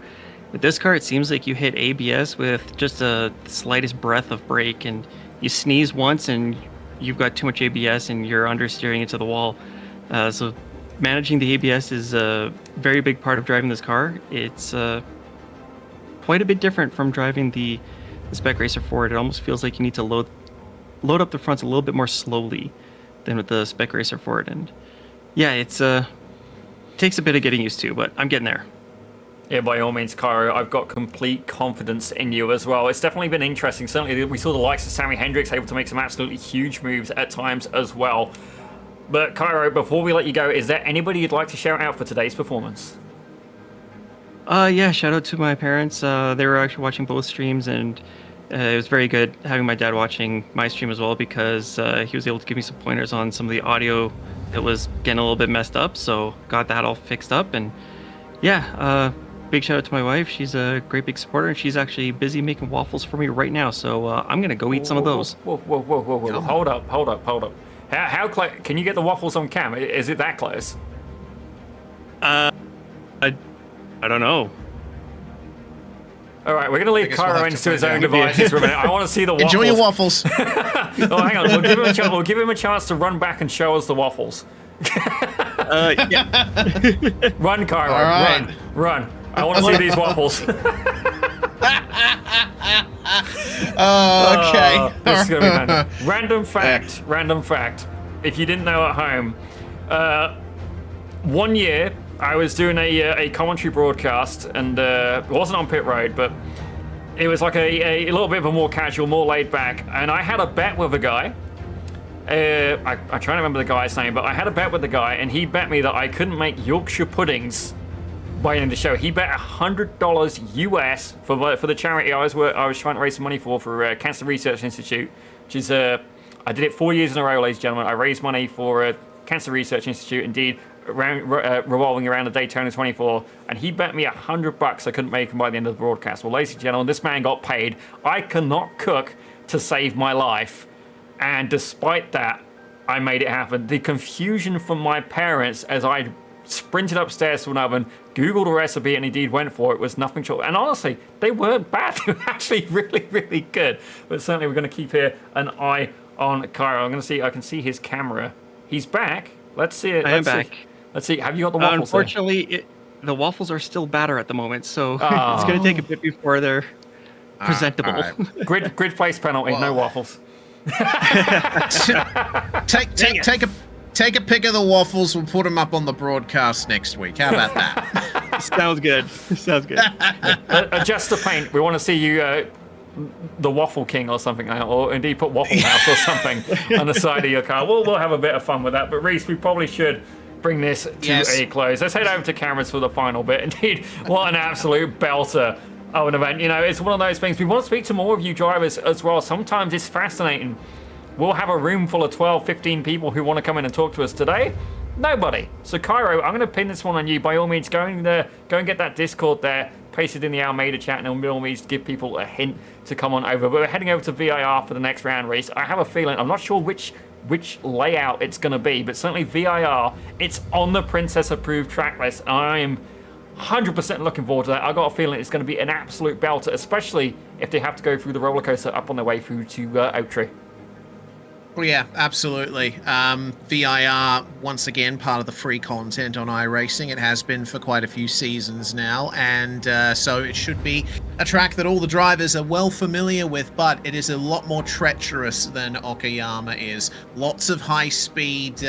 [SPEAKER 6] With this car, it seems like you hit ABS with just the slightest breath of brake, and you sneeze once and you've got too much ABS and you're understeering into the wall. So managing the ABS is a very big part of driving this car. It's quite a bit different from driving the Spec Racer Ford. It almost feels like you need to load up the fronts a little bit more slowly than with the Spec Racer Ford. And yeah, it takes a bit of getting used to, but I'm getting there.
[SPEAKER 2] Yeah, by all means, Cairo, I've got complete confidence in you as well. It's definitely been interesting. Certainly, we saw the likes of Sammy Hendricks able to make some absolutely huge moves at times as well. But Cairo, before we let you go, is there anybody you'd like to shout out for today's performance?
[SPEAKER 6] Yeah, shout out to my parents. They were actually watching both streams, and it was very good having my dad watching my stream as well, because he was able to give me some pointers on some of the audio that was getting a little bit messed up. So got that all fixed up, and yeah, big shout out to my wife. She's a great big supporter, and she's actually busy making waffles for me right now. So I'm gonna go eat some of those.
[SPEAKER 2] Whoa. Hold up. How close? Can you get the waffles on cam? Is it that close?
[SPEAKER 6] I don't know.
[SPEAKER 2] All right, we're going to leave Cairo into his own devices for a minute. I want to see the waffles.
[SPEAKER 1] Enjoy your waffles.
[SPEAKER 2] Oh, hang on. We'll give him a chance to run back and show us the waffles.
[SPEAKER 6] Yeah.
[SPEAKER 2] Run, Cairo.
[SPEAKER 1] All right.
[SPEAKER 2] Run. I want to see these waffles.
[SPEAKER 1] Okay.
[SPEAKER 2] This is going to be random. Random fact. If you didn't know at home, 1 year I was doing a commentary broadcast, and it wasn't on pit road, but it was like a little bit of a more casual, more laid back, and I had a bet with a guy. I'm trying to remember the guy's name, but I had a bet with the guy, and he bet me that I couldn't make Yorkshire puddings by the end of the show. He bet $100 US for the charity I was trying to raise some money for Cancer Research Institute, which is I did it 4 years in a row, ladies and gentlemen. I raised money for Cancer Research Institute, indeed, revolving around the Daytona 24, and he bet me $100 I couldn't make him by the end of the broadcast. Well, ladies and gentlemen, this man got paid. I cannot cook to save my life, and despite that, I made it happen. The confusion from my parents as I sprinted upstairs to an oven, Googled a recipe, and indeed went for it, was nothing short. And honestly, they weren't bad. They were actually really, really good. But certainly we're going to keep here an eye on Cairo. I'm going to see, I can see his camera he's back. Let's see it.
[SPEAKER 6] I am back.
[SPEAKER 2] Let's see. Have you got the waffles?
[SPEAKER 6] Unfortunately, the waffles are still batter at the moment, so it's going to take a bit before they're presentable.
[SPEAKER 1] Right.
[SPEAKER 2] Grid place penalty. No waffles.
[SPEAKER 1] Take a pic of the waffles. We'll put them up on the broadcast next week. How about that?
[SPEAKER 6] Sounds good. Sounds good.
[SPEAKER 2] Adjust the paint. We want to see you, the Waffle King or something, or indeed put Waffle House or something on the side of your car. We'll have a bit of fun with that. But Reese, we probably should bring this to a close. Let's head over to cameras for the final bit. Indeed, what an absolute belter of an event. You know, it's one of those things. We want to speak to more of you drivers as well. Sometimes it's fascinating. We'll have a room full of 12, 15 people who want to come in and talk to us today. Nobody. So Cairo, I'm going to pin this one on you. By all means, go and get that Discord there, paste it in the Almeida chat, and by all means, give people a hint to come on over. But we're heading over to VIR for the next round race. I have a feeling, I'm not sure which layout it's going to be, but certainly VIR, it's on the Princess approved track list. I am 100% looking forward to that. I got a feeling it's going to be an absolute belter, especially if they have to go through the roller coaster up on their way through to Oak Tree.
[SPEAKER 1] Well, yeah, absolutely. VIR, once again, part of the free content on iRacing. It has been for quite a few seasons now, and so it should be a track that all the drivers are well familiar with, but it is a lot more treacherous than Okayama is. Lots of high-speed,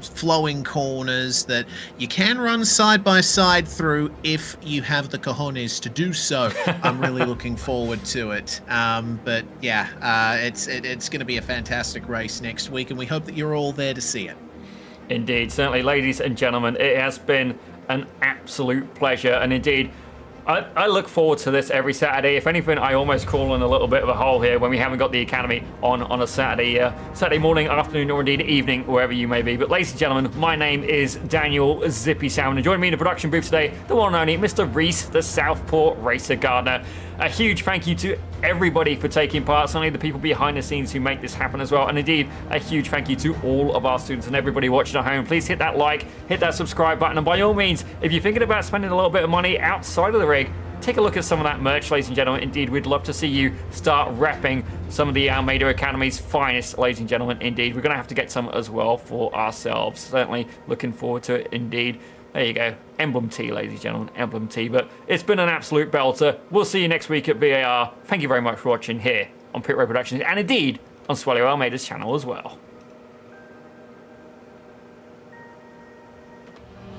[SPEAKER 1] flowing corners that you can run side by side through if you have the cojones to do so. I'm really looking forward to it. But yeah, it's going to be a fantastic race next week, and we hope that you're all there to see it.
[SPEAKER 2] Indeed, certainly, ladies and gentlemen, it has been an absolute pleasure, and indeed, I look forward to this every Saturday. If anything, I almost crawl in a little bit of a hole here when we haven't got the Academy on a Saturday morning, afternoon, or indeed evening, wherever you may be. But ladies and gentlemen, my name is Daniel Zippy Salmon, and joining me in the production booth today, the one and only Mr. Reese, the Southport Racer Gardener. A huge thank you to everybody for taking part, certainly the people behind the scenes who make this happen as well, and indeed a huge thank you to all of our students and everybody watching at home. Please hit that like, hit that subscribe button, and by all means, if you're thinking about spending a little bit of money outside of the rig, take a look at some of that merch, ladies and gentlemen. Indeed, we'd love to see you start repping some of the Almeida Academy's finest, ladies and gentlemen. Indeed, we're going to have to get some as well for ourselves. Certainly looking forward to it, indeed. There you go. Emblem T, ladies and gentlemen. Emblem T. But it's been an absolute belter. We'll see you next week at VAR. Thank you very much for watching here on Pit Road Productions, and indeed on Swello Almeida's channel as well.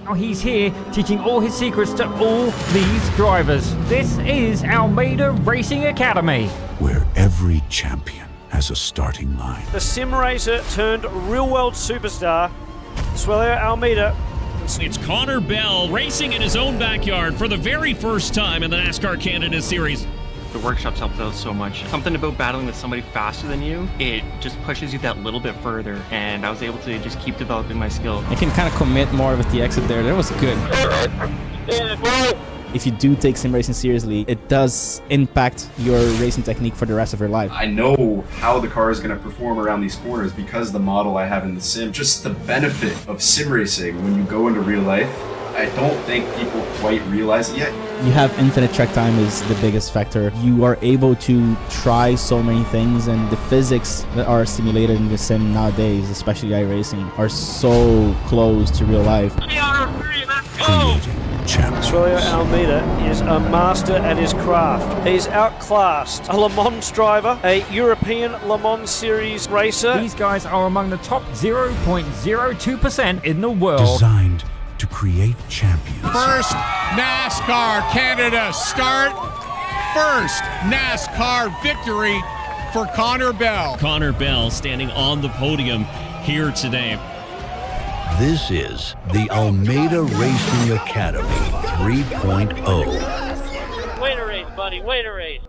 [SPEAKER 3] Now he's here teaching all his secrets to all these drivers. This is Almeida Racing Academy,
[SPEAKER 4] where every champion has a starting line.
[SPEAKER 9] The sim racer turned real world superstar, Swello Almeida.
[SPEAKER 5] It's Connor Bell racing in his own backyard for the very first time in the NASCAR Canada Series.
[SPEAKER 6] The workshops helped out so much. Something about battling with somebody faster than you, it just pushes you that little bit further, and I was able to just keep developing my skill.
[SPEAKER 7] I can kind of commit more with the exit there. That was good. If you do take sim racing seriously, it does impact your racing technique for the rest of your life.
[SPEAKER 8] I know how the car is going to perform around these corners because of the model I have in the sim. Just the benefit of sim racing when you go into real life, I don't think people quite realize it yet.
[SPEAKER 7] You have infinite check time is the biggest factor. You are able to try so many things, and the physics that are simulated in the sim nowadays, especially iRacing, are so close to real life.
[SPEAKER 4] Creating champions.
[SPEAKER 9] Swello Almeida is a master at his craft. He's outclassed a Le Mans driver, a European Le Mans Series racer.
[SPEAKER 3] These guys are among the top 0.02% in the world.
[SPEAKER 4] Designed to create champions.
[SPEAKER 10] First NASCAR Canada start. First NASCAR victory for Connor Bell.
[SPEAKER 5] Connor Bell standing on the podium here today.
[SPEAKER 4] This is the Almeida Racing Academy 3.0.
[SPEAKER 9] Way to race, buddy. Way to race.